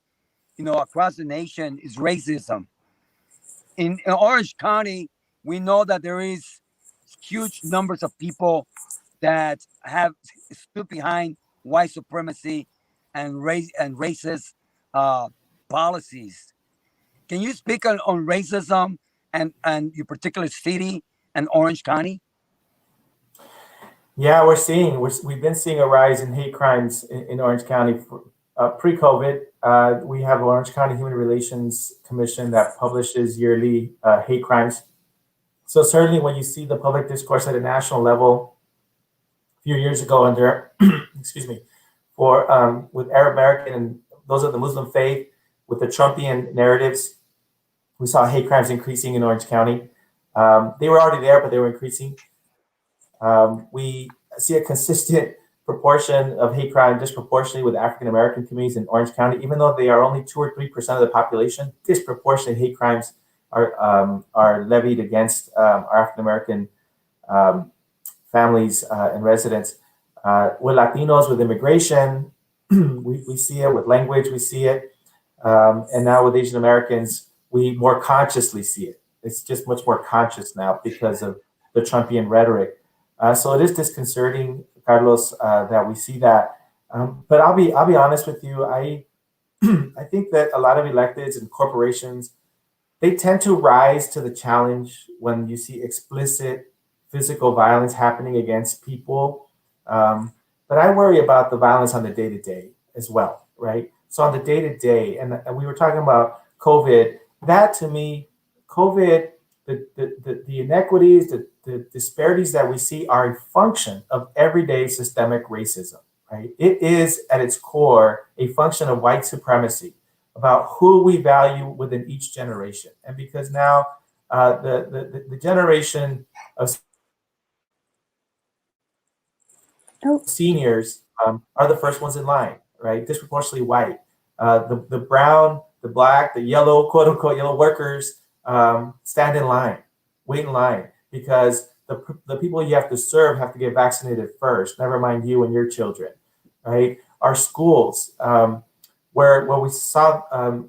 across the nation is racism. In Orange County, we know that there is huge numbers of people that have stood behind white supremacy and racist policies. Can you speak on racism and your particular city and Orange County? Yeah, we've been seeing a rise in hate crimes in Orange County pre-COVID. We have Orange County Human Relations Commission that publishes yearly hate crimes. So certainly when you see the public discourse at a national level, a few years ago under, excuse me, for with Arab American and those of the Muslim faith, with the Trumpian narratives, we saw hate crimes increasing in Orange County. They were already there, but they were increasing. We see a consistent proportion of hate crime disproportionately with African American communities in Orange County, even though they are only 2 or 3% of the population. Disproportionate hate crimes are levied against our African American families and residents. With Latinos, with immigration, we see it. With language, we see it, and now with Asian Americans, we more consciously see it. It's just much more conscious now because of the Trumpian rhetoric. So it is disconcerting, Carlos, that we see that. But I'll be honest with you. I think that a lot of electeds and corporations, they tend to rise to the challenge when you see explicit physical violence happening against people. But I worry about the violence on the day-to-day as well, right? So on the day-to-day, and we were talking about COVID, that to me, COVID, the inequities, the disparities that we see are a function of everyday systemic racism, right? It is at its core a function of white supremacy, about who we value within each generation. And because now the generation of seniors are the first ones in line, right? Disproportionately white. The brown, the black, the yellow, quote unquote, yellow workers stand in line, wait in line, because the people you have to serve have to get vaccinated first, never mind you and your children, right? Our schools, where we saw,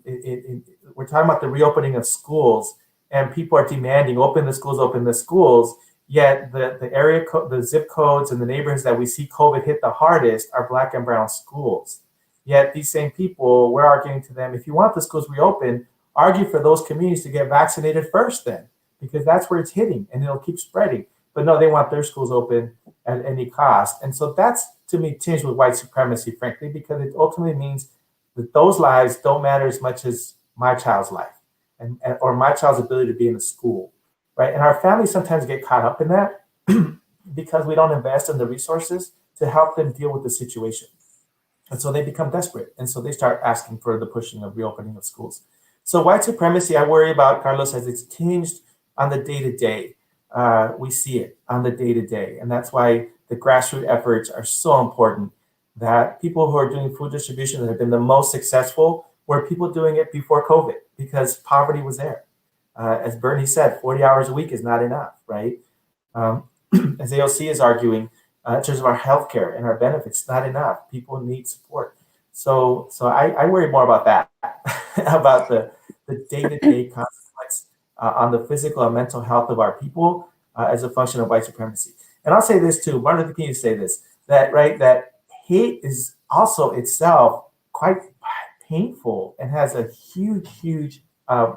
we're talking about the reopening of schools, and people are demanding, open the schools, yet the area, the zip codes and the neighborhoods that we see COVID hit the hardest are Black and brown schools. Yet these same people, we're arguing to them, if you want the schools reopened, argue for those communities to get vaccinated first then, because that's where it's hitting and it'll keep spreading. But no, they want their schools open at any cost. And so that's, to me, tinged with white supremacy, frankly, because it ultimately means that those lives don't matter as much as my child's life or my child's ability to be in the school, right? And our families sometimes get caught up in that because we don't invest in the resources to help them deal with the situation. And so they become desperate. And so they start asking for the pushing of reopening of schools. So white supremacy, I worry about, Carlos, as it's tinged on the day-to-day. We see it on the day-to-day. And that's why the grassroots efforts are so important, that people who are doing food distribution that have been the most successful were people doing it before COVID, because poverty was there. As Bernie said, 40 hours a week is not enough, right? As AOC is arguing, in terms of our healthcare and our benefits, not enough. People need support. So I worry more about that, about the day-to-day consequence on the physical and mental health of our people as a function of white supremacy. And I'll say this too, Martin Luther King say this, that hate is also itself quite painful and has a huge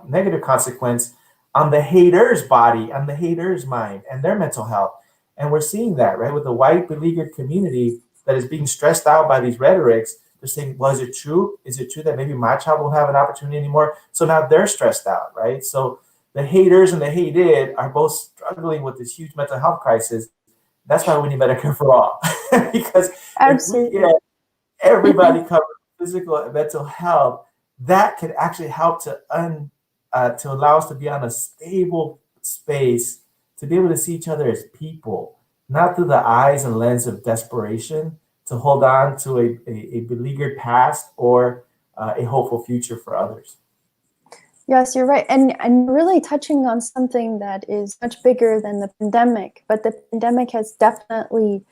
negative consequence on the hater's body, on the hater's mind and their mental health. And we're seeing that, right, with the white beleaguered community that is being stressed out by these rhetorics. They're saying, well, is it true? Is it true that maybe my child won't have an opportunity anymore? So now they're stressed out, right? So the haters and the hated are both struggling with this huge mental health crisis. That's why we need Medicare for all. Because Absolutely. if we get everybody covered physical and mental health, that could actually help to allow us to be on a stable space, to be able to see each other as people, not through the eyes and lens of desperation, to hold on to a beleaguered past or a hopeful future for others. Yes, you're right. And really touching on something that is much bigger than the pandemic, but the pandemic has definitely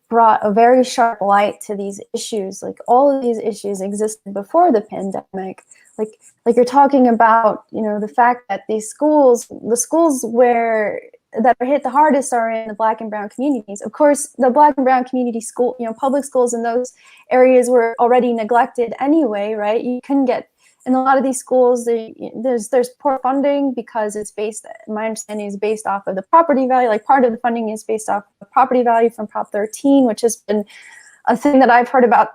brought a very sharp light to these issues. Like, all of these issues existed before the pandemic. Like you're talking about, the fact that the schools that are hit the hardest are in the Black and brown communities. Of course, the Black and brown community school, public schools in those areas were already neglected anyway, right? You couldn't get, in a lot of these schools, there's poor funding because it's based, my understanding is based off of the property value. Like, part of the funding is based off of property value from Prop 13, which has been a thing that I've heard about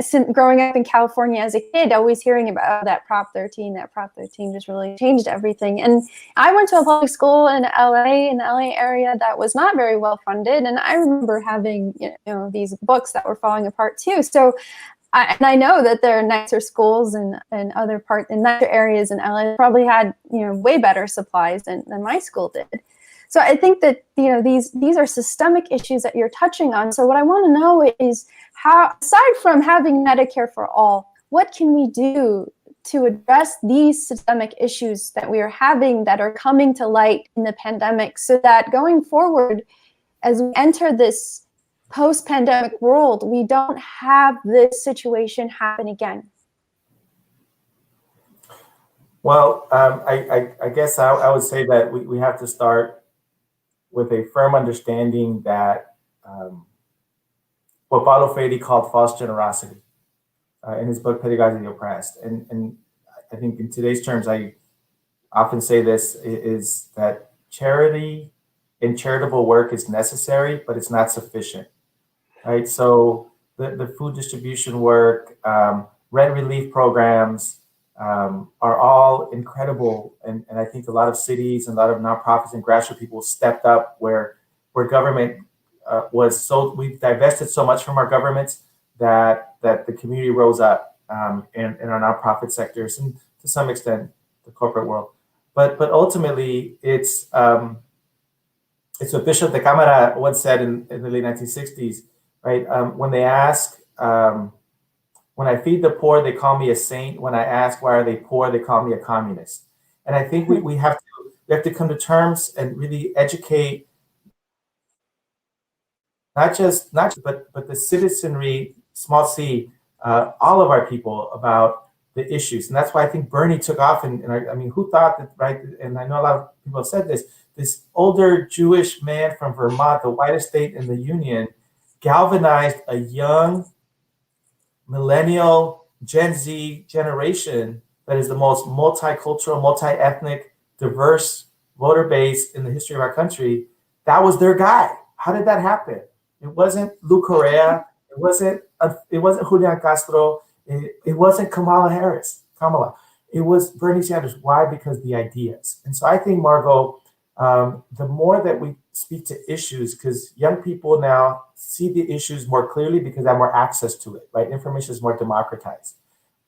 since growing up in California as a kid, always hearing about that Prop 13. That Prop 13 just really changed everything. And I went to a public school in the LA area, that was not very well funded. And I remember having, these books that were falling apart too. So I know that there are nicer schools in nicer areas in LA probably had, way better supplies than my school did. So I think that, these are systemic issues that you're touching on. So what I want to know is, how, aside from having Medicare for all, what can we do to address these systemic issues that we are having, that are coming to light in the pandemic, so that going forward, as we enter this post-pandemic world, we don't have this situation happen again? Well, I guess I would say that we have to start with a firm understanding that what Paulo Freire called false generosity in his book, Pedagogy of the Oppressed. And I think in today's terms, I often say this, is that charity and charitable work is necessary, but it's not sufficient, right? So the food distribution work, rent relief programs are all incredible. And I think a lot of cities and a lot of nonprofits and grassroots people stepped up where government we've divested so much from our governments that the community rose up in our nonprofit sectors, and to some extent the corporate world. But ultimately, it's what Bishop de Cámara once said in the late 1960s, right? When they ask, when I feed the poor, they call me a saint. When I ask why are they poor, they call me a communist. And I think we have to come to terms and really educate not just but the citizenry, small c, all of our people, about the issues. And that's why I think Bernie took off. And I mean, who thought that, right? And I know a lot of people have said this older Jewish man from Vermont, the whitest state in the union, galvanized a young millennial Gen Z generation that is the most multicultural, multi-ethnic, diverse voter base in the history of our country. That was their guy. How did that happen? It wasn't Lou Correa. It wasn't Julian Castro. It wasn't Kamala. It was Bernie Sanders. Why? Because the ideas. And so I think, Margot, the more that we speak to issues, because young people now see the issues more clearly because they have more access to it, right? Information is more democratized.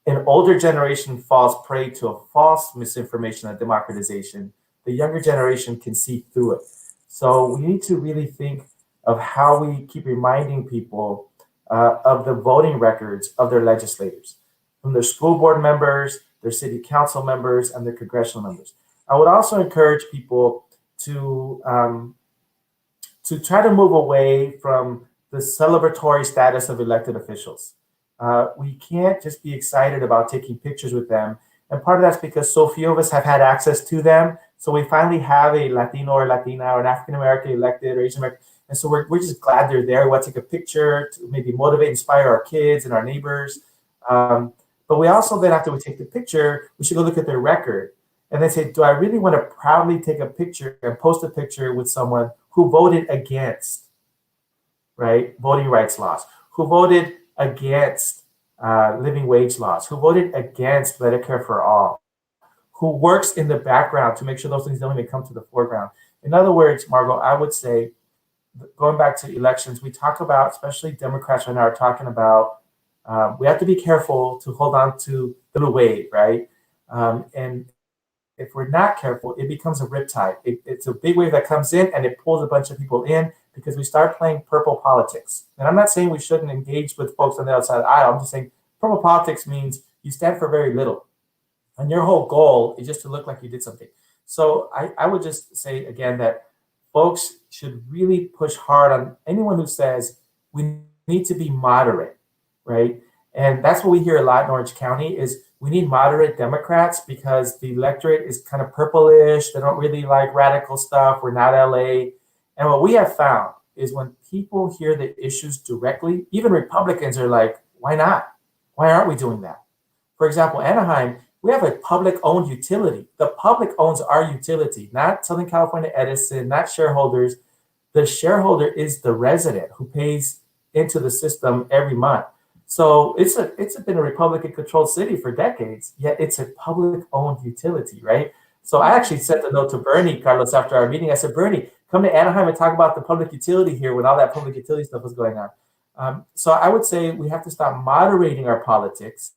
An older generation falls prey to a false misinformation and democratization the younger generation can see through it. So we need to really think of how we keep reminding people of the voting records of their legislators, from their school board members, their city council members, and their congressional members. I would also encourage people to try to move away from the celebratory status of elected officials. We can't just be excited about taking pictures with them. And part of that's because so few of us have had access to them. So we finally have a Latino or Latina or an African-American elected or Asian American. And so we're just glad they're there. We want to take a picture to maybe motivate, inspire our kids and our neighbors. But we also then, after we take the picture, we should go look at their record and then say, do I really want to proudly take a picture and post a picture with someone who voted against, right, voting rights laws, who voted against living wage laws, who voted against Medicare for all, who works in the background to make sure those things don't even come to the foreground. In other words, Margot, I would say, going back to elections, we talk about, especially Democrats right now are talking about, we have to be careful to hold on to the little wave, right? And if we're not careful, it becomes a riptide. It's a big wave that comes in and it pulls a bunch of people in because we start playing purple politics. And I'm not saying we shouldn't engage with folks on the outside of the aisle. I'm just saying purple politics means you stand for very little. And your whole goal is just to look like you did something. So I would just say again that folks should really push hard on anyone who says we need to be moderate, right? And that's what we hear a lot in Orange County is we need moderate Democrats because the electorate is kind of purplish. They don't really like radical stuff. We're not LA. And what we have found is when people hear the issues directly, even Republicans are like, why not? Why aren't we doing that? For example, Anaheim, we have a public-owned utility. The public owns our utility, not Southern California Edison, not shareholders. The shareholder is the resident who pays into the system every month. So it's been a Republican-controlled city for decades, yet it's a public-owned utility, right? So I actually sent a note to Bernie, Carlos, after our meeting. I said, Bernie, come to Anaheim and talk about the public utility here when all that public utility stuff was going on. So I would say we have to stop moderating our politics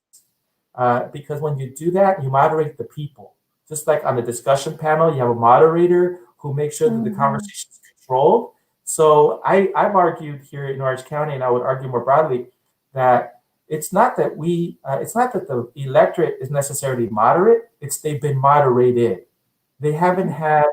because when you do that, you moderate the people. Just like on the discussion panel, you have a moderator who makes sure that the conversation is controlled. So I've argued here in Orange County, and I would argue more broadly, that it's not that the electorate is necessarily moderate, it's they've been moderated. They haven't had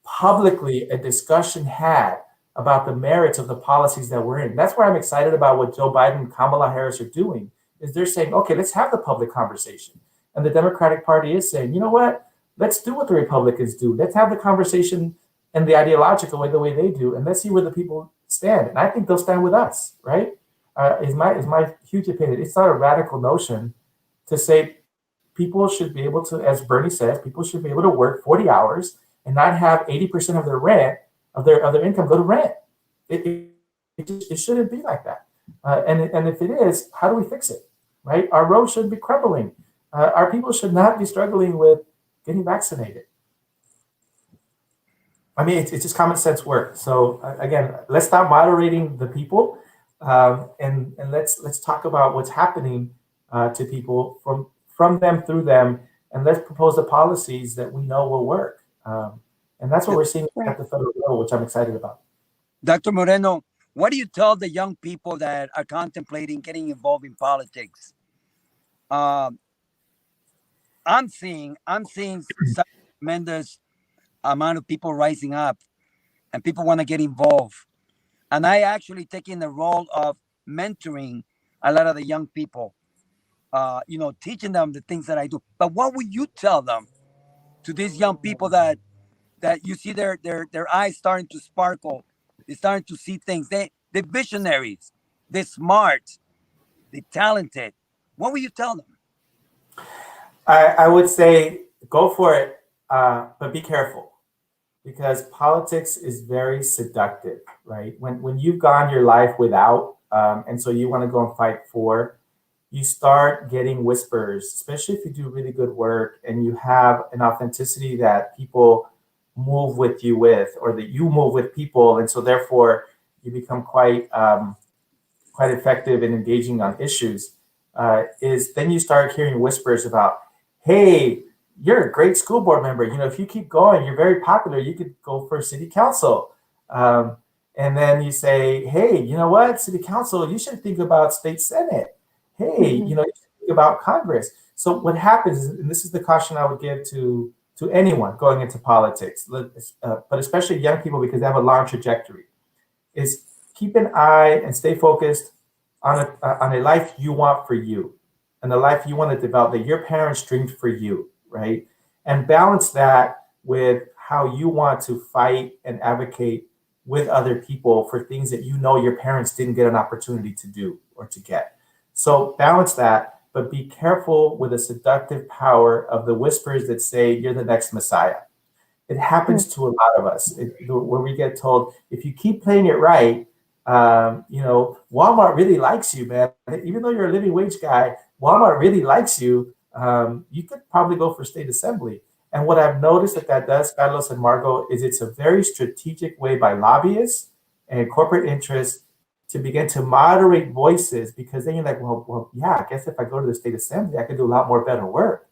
publicly a discussion had about the merits of the policies that we're in. That's why I'm excited about what Joe Biden and Kamala Harris are doing, is they're saying, okay, let's have the public conversation. And the Democratic Party is saying, you know what, let's do what the Republicans do. Let's have the conversation in the ideological way, the way they do, and let's see where the people stand. And I think they'll stand with us, right? Is my huge opinion. It's not a radical notion to say people should be able to, as Bernie says, people should be able to work 40 hours and not have 80% of their rent, of their income go to rent. It shouldn't be like that. And if it is, how do we fix it, right? Our roads shouldn't be crumbling. Our people should not be struggling with getting vaccinated. I mean, it's just common sense work. So again, let's stop moderating the people. And let's talk about what's happening to people from them, through them, and let's propose the policies that we know will work. And that's what we're seeing at the federal level, which I'm excited about. Dr. Moreno, what do you tell the young people that are contemplating getting involved in politics? I'm seeing such a tremendous amount of people rising up, and people want to get involved. And I actually taking the role of mentoring a lot of the young people, teaching them the things that I do. But what would you tell them, to these young people that you see their eyes starting to sparkle, they're starting to see things, they're visionaries, they're smart, they're talented? What would you tell them? I would say go for it, but be careful. Because politics is very seductive, right? When you've gone your life without, and so you want to go and fight for, you start getting whispers, especially if you do really good work and you have an authenticity that people move with you with, or that you move with people, and so therefore you become quite effective in engaging on issues. Is then you start hearing whispers about, hey, you're a great school board member. If you keep going, you're very popular. You could go for city council. And then you say, hey, you know what, city council, you should think about state senate. Hey, you should think about Congress. So what happens, and this is the caution I would give to anyone going into politics, but especially young people because they have a long trajectory, is keep an eye and stay focused on a life you want for you and the life you want to develop that your parents dreamed for you, right? And balance that with how you want to fight and advocate with other people for things that your parents didn't get an opportunity to do or to get. So balance that, but be careful with the seductive power of the whispers that say you're the next Messiah. It happens to a lot of us where we get told, if you keep playing it right, Walmart really likes you, man. Even though you're a living wage guy, Walmart really likes you. You could probably go for state assembly. And what I've noticed that does, Carlos and Margot, is it's a very strategic way by lobbyists and corporate interests to begin to moderate voices, because then you're like, well, yeah, I guess if I go to the state assembly, I can do a lot more better work.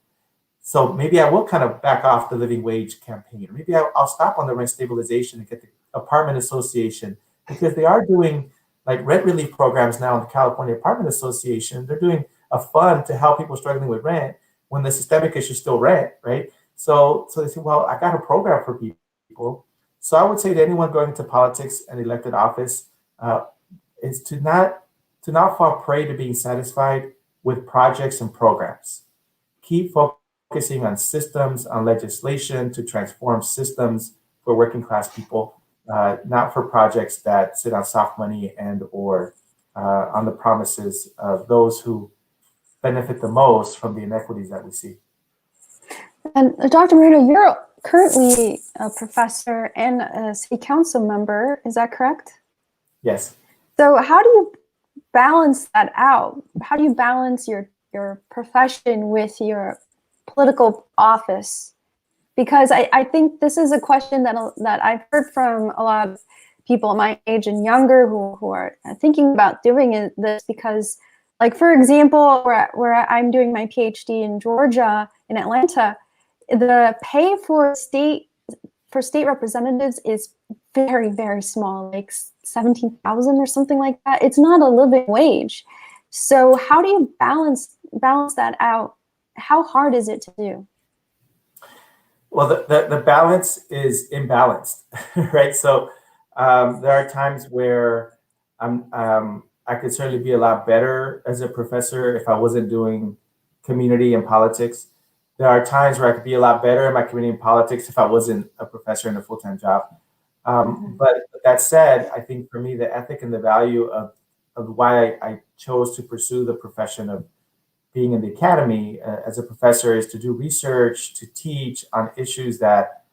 So maybe I will kind of back off the living wage campaign. Or maybe I'll stop on the rent stabilization and get the apartment association, because they are doing like rent relief programs now in the California Apartment Association. They're doing a fund to help people struggling with rent when the systemic issue is still rent, right? So they say, well, I got a program for people. So I would say to anyone going into politics and elected office is to not fall prey to being satisfied with projects and programs. Keep focusing on systems, on legislation to transform systems for working class people, not for projects that sit on soft money and or on the promises of those who benefit the most from the inequities that we see. And Dr. Moreno, you're currently a professor and a city council member. Is that correct? Yes. So how do you balance that out? How do you balance your profession with your political office? Because I think this is a question that I've heard from a lot of people my age and younger who are thinking about doing this, because, like, for example, where I'm doing my PhD in Georgia, in Atlanta, the pay for state representatives is very, very small, like 17,000 or something like that. It's not a living wage. So how do you balance that out? How hard is it to do? Well, the balance is imbalanced, right? So there are times where I could certainly be a lot better as a professor if I wasn't doing community and politics. There are times where I could be a lot better in my community and politics if I wasn't a professor in a full-time job. But that said, I think for me, the ethic and the value of why I chose to pursue the profession of being in the academy as a professor is to do research, to teach on issues that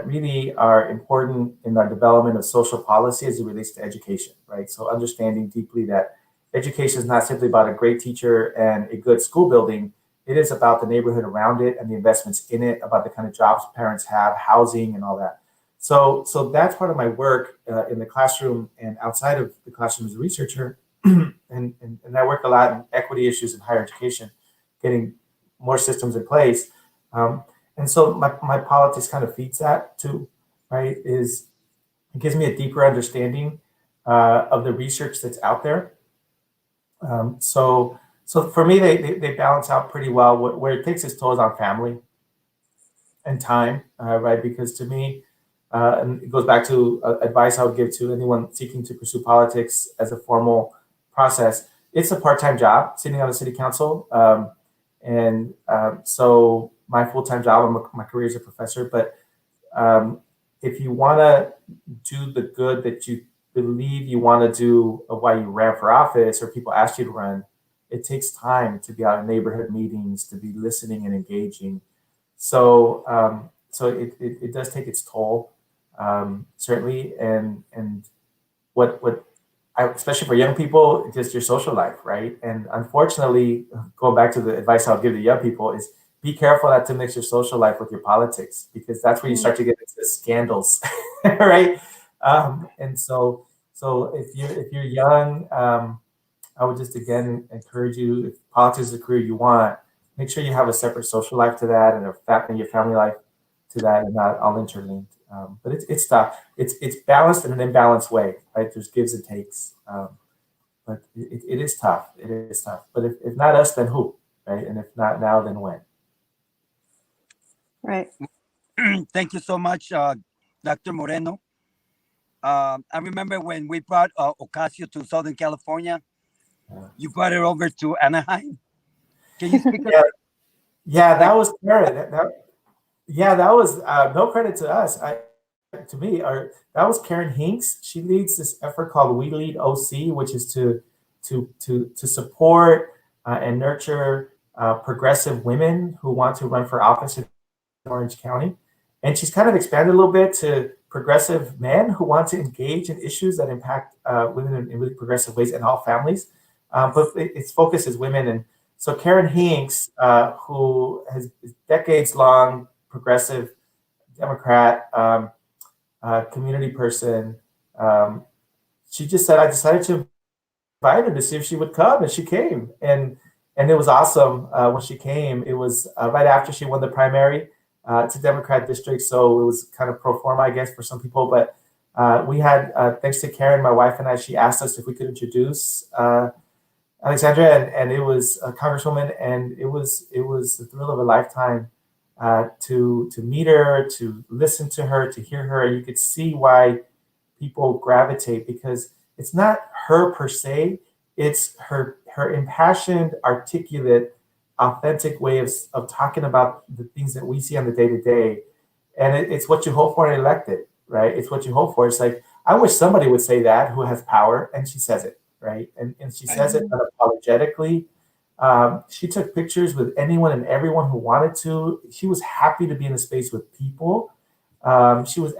really are important in our development of social policy as it relates to education, right? So understanding deeply that education is not simply about a great teacher and a good school building. It is about the neighborhood around it and the investments in it, about the kind of jobs parents have, housing, and all that. So that's part of my work in the classroom and outside of the classroom as a researcher. And I work a lot in equity issues in higher education, getting more systems in place. And so my politics kind of feeds that too, right? It gives me a deeper understanding of the research that's out there. So for me, they balance out pretty well. Where it takes its toll on family and time, right? Because to me, and it goes back to advice I would give to anyone seeking to pursue politics as a formal process. It's a part-time job sitting on the city council. So my full-time job, my career as a professor, but if you want to do the good that you believe you want to do of why you ran for office or people asked you to run, it takes time to be out in neighborhood meetings, to be listening and engaging. So it does take its toll, certainly. And especially for young people, just your social life, right? And unfortunately, going back to the advice I'll give to young people is be careful not to mix your social life with your politics, because that's where you start to get into scandals, right? And so if you're young, I would just again encourage you, if politics is the career you want, make sure you have a separate social life to that and your family life to that, and not all interlinked. But it's tough. It's balanced in an imbalanced way, right? There's gives and takes. But it is tough. It is tough. But if not us, then who, right? And if not now, then when? Right. Thank you so much, Dr. Moreno. I remember when we brought Ocasio to Southern California, you brought it over to Anaheim. Can you speak? Yeah, that was Karen. That was no credit to us. To me, that was Karen Hinks. She leads this effort called We Lead OC, which is to support and nurture progressive women who want to run for office in Orange County. And she's kind of expanded a little bit to progressive men who want to engage in issues that impact women in really progressive ways and all families. But its focus is women. And so Karen Hinks, who has decades long progressive Democrat community person, she just said, I decided to invite her to see if she would come, and she came. And it was awesome when she came. It was right after she won the primary. It's a Democrat district, so it was kind of pro forma, I guess, for some people. But we had, thanks to Karen, my wife and I, she asked us if we could introduce Alexandra, and it was a congresswoman, and it was the thrill of a lifetime to meet her, to listen to her, to hear her. And you could see why people gravitate, because it's not her per se, it's her impassioned, articulate, authentic way of talking about the things that we see on the day-to-day. And it's what you hope for in elected, right? It's what you hope for. It's like, I wish somebody would say that, who has power, and she says it, right? And she says it unapologetically. She took pictures with anyone and everyone who wanted to. She was happy to be in a space with people. She was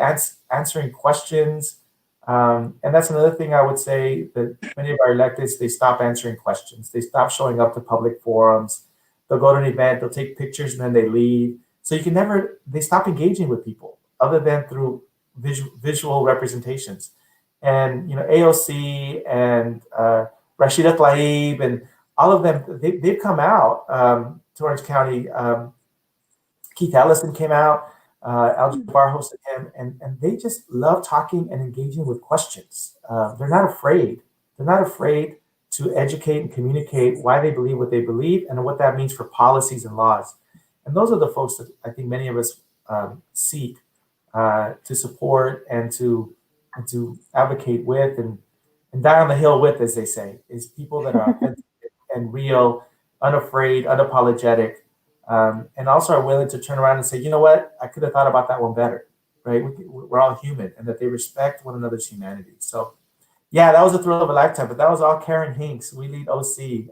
answering questions. And that's another thing I would say, that many of our electeds, they stop answering questions. They stop showing up to public forums. They'll go to an event, they'll take pictures, and then they leave. So they stop engaging with people other than through visual representations. And, AOC and Rashida Tlaib and all of them, they've come out to Orange County. Keith Ellison came out, Al Jabbar hosted him, and they just love talking and engaging with questions. They're not afraid. They're not afraid to educate and communicate why they believe what they believe and what that means for policies and laws. And those are the folks that I think many of us seek to support and to advocate with and die on the hill with, as they say, is people that are authentic and real, unafraid, unapologetic, and also are willing to turn around and say, you know what, I could have thought about that one better, right? We're all human, and that they respect one another's humanity. So yeah, that was a thrill of a lifetime, but that was all Karen Hinks. We Lead OC.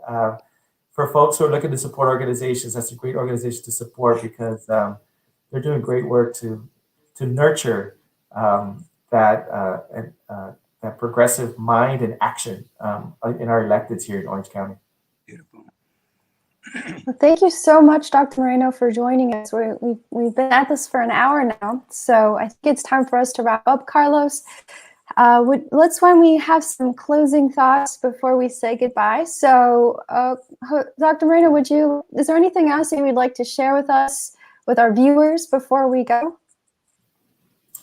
For folks who are looking to support organizations, that's a great organization to support, because they're doing great work to nurture that progressive mind and action in our electeds here in Orange County. Beautiful. Well, thank you so much, Dr. Moreno, for joining us. We've been at this for an hour now, so I think it's time for us to wrap up. Carlos, when we have some closing thoughts before we say goodbye. So, Dr. Moreno, is there anything else that you would like to share with us, with our viewers, before we go?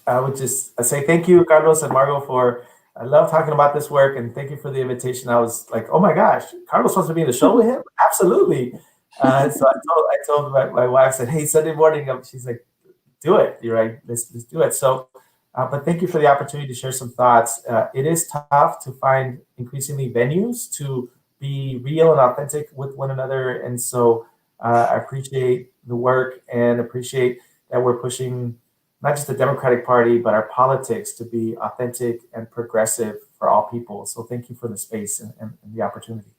I would just say thank you, Carlos and Margo, I love talking about this work, and thank you for the invitation. I was like, oh my gosh, Carlos wants to be in the show with him? Absolutely. So I told my wife, said, hey, Sunday morning, she's like, do it. You're right. Let's do it. So, but thank you for the opportunity to share some thoughts. It is tough to find increasingly venues to be real and authentic with one another. And so I appreciate the work and appreciate that we're pushing not just the Democratic Party, but our politics to be authentic and progressive for all people. So thank you for the space and the opportunity.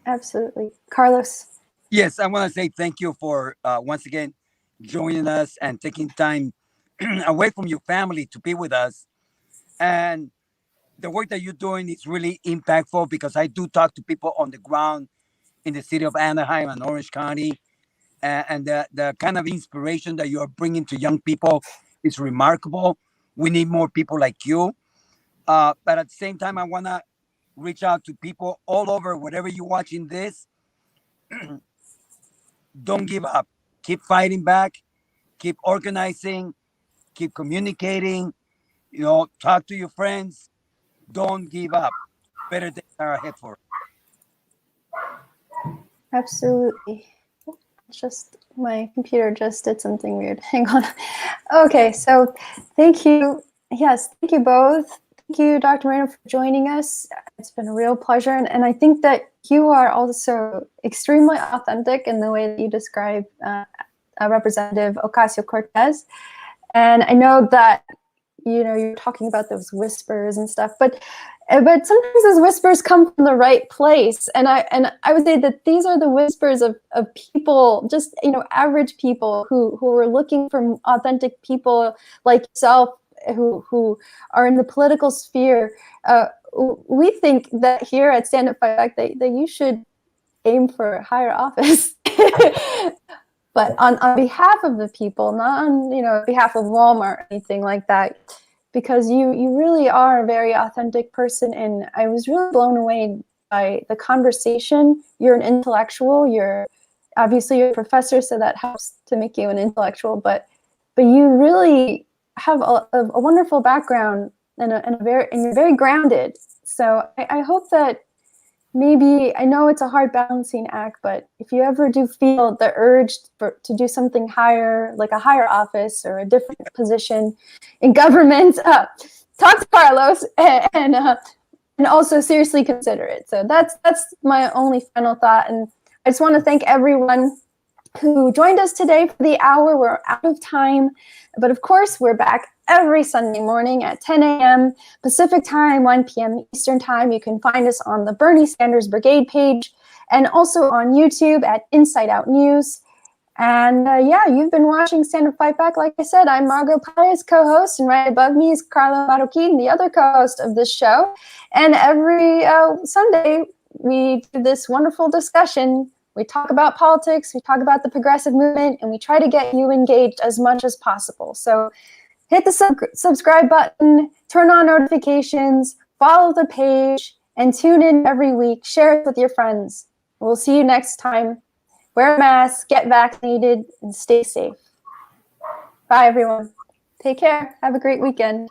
Absolutely. Carlos? Yes, I want to say thank you for once again joining us and taking time away from your family to be with us. And the work that you're doing is really impactful, because I do talk to people on the ground in the city of Anaheim and Orange County. And the kind of inspiration that you are bringing to young people is remarkable. We need more people like you. But at the same time, I want to reach out to people all over, wherever you're watching this. don't give up. Keep fighting back. Keep organizing. Keep communicating. Talk to your friends. Don't give up. Better days are ahead for us. Absolutely. Just my computer just did something weird. Hang on. Okay, so thank you. Yes, thank you both. Thank you, Dr. Moreno, for joining us. It's been a real pleasure. And I think that you are also extremely authentic in the way that you describe Representative Ocasio-Cortez. And I know that, you're talking about those whispers and stuff, but sometimes those whispers come from the right place. And I would say that these are the whispers of people, just, average people who are looking for authentic people like yourself, who are in the political sphere. We think that here at Stand Up Fight Back that you should aim for higher office. But on behalf of the people, not on behalf of Walmart or anything like that, because you really are a very authentic person, and I was really blown away by the conversation. You're an intellectual. You're obviously a professor, so that helps to make you an intellectual. But you really have a wonderful background and you're very grounded. So I hope that. Maybe, I know it's a hard balancing act, but if you ever do feel the urge to do something higher, like a higher office or a different position in government, talk to Carlos and also seriously consider it. So that's my only final thought. And I just want to thank everyone who joined us today for the hour. We're out of time, but of course we're back every Sunday morning at 10 a.m. Pacific time, 1 p.m. Eastern time. You can find us on the Bernie Sanders Brigade page and also on YouTube at Inside Out News. And you've been watching Stand Up Fight Back. Like I said, I'm Margot Paez, co-host, and right above me is Carla Marroquin, the other co-host of this show. And every Sunday, we do this wonderful discussion. We talk about politics, we talk about the progressive movement, and we try to get you engaged as much as possible. So hit the subscribe button, turn on notifications, follow the page, and tune in every week. Share it with your friends. We'll see you next time. Wear a mask, get vaccinated, and stay safe. Bye, everyone. Take care. Have a great weekend.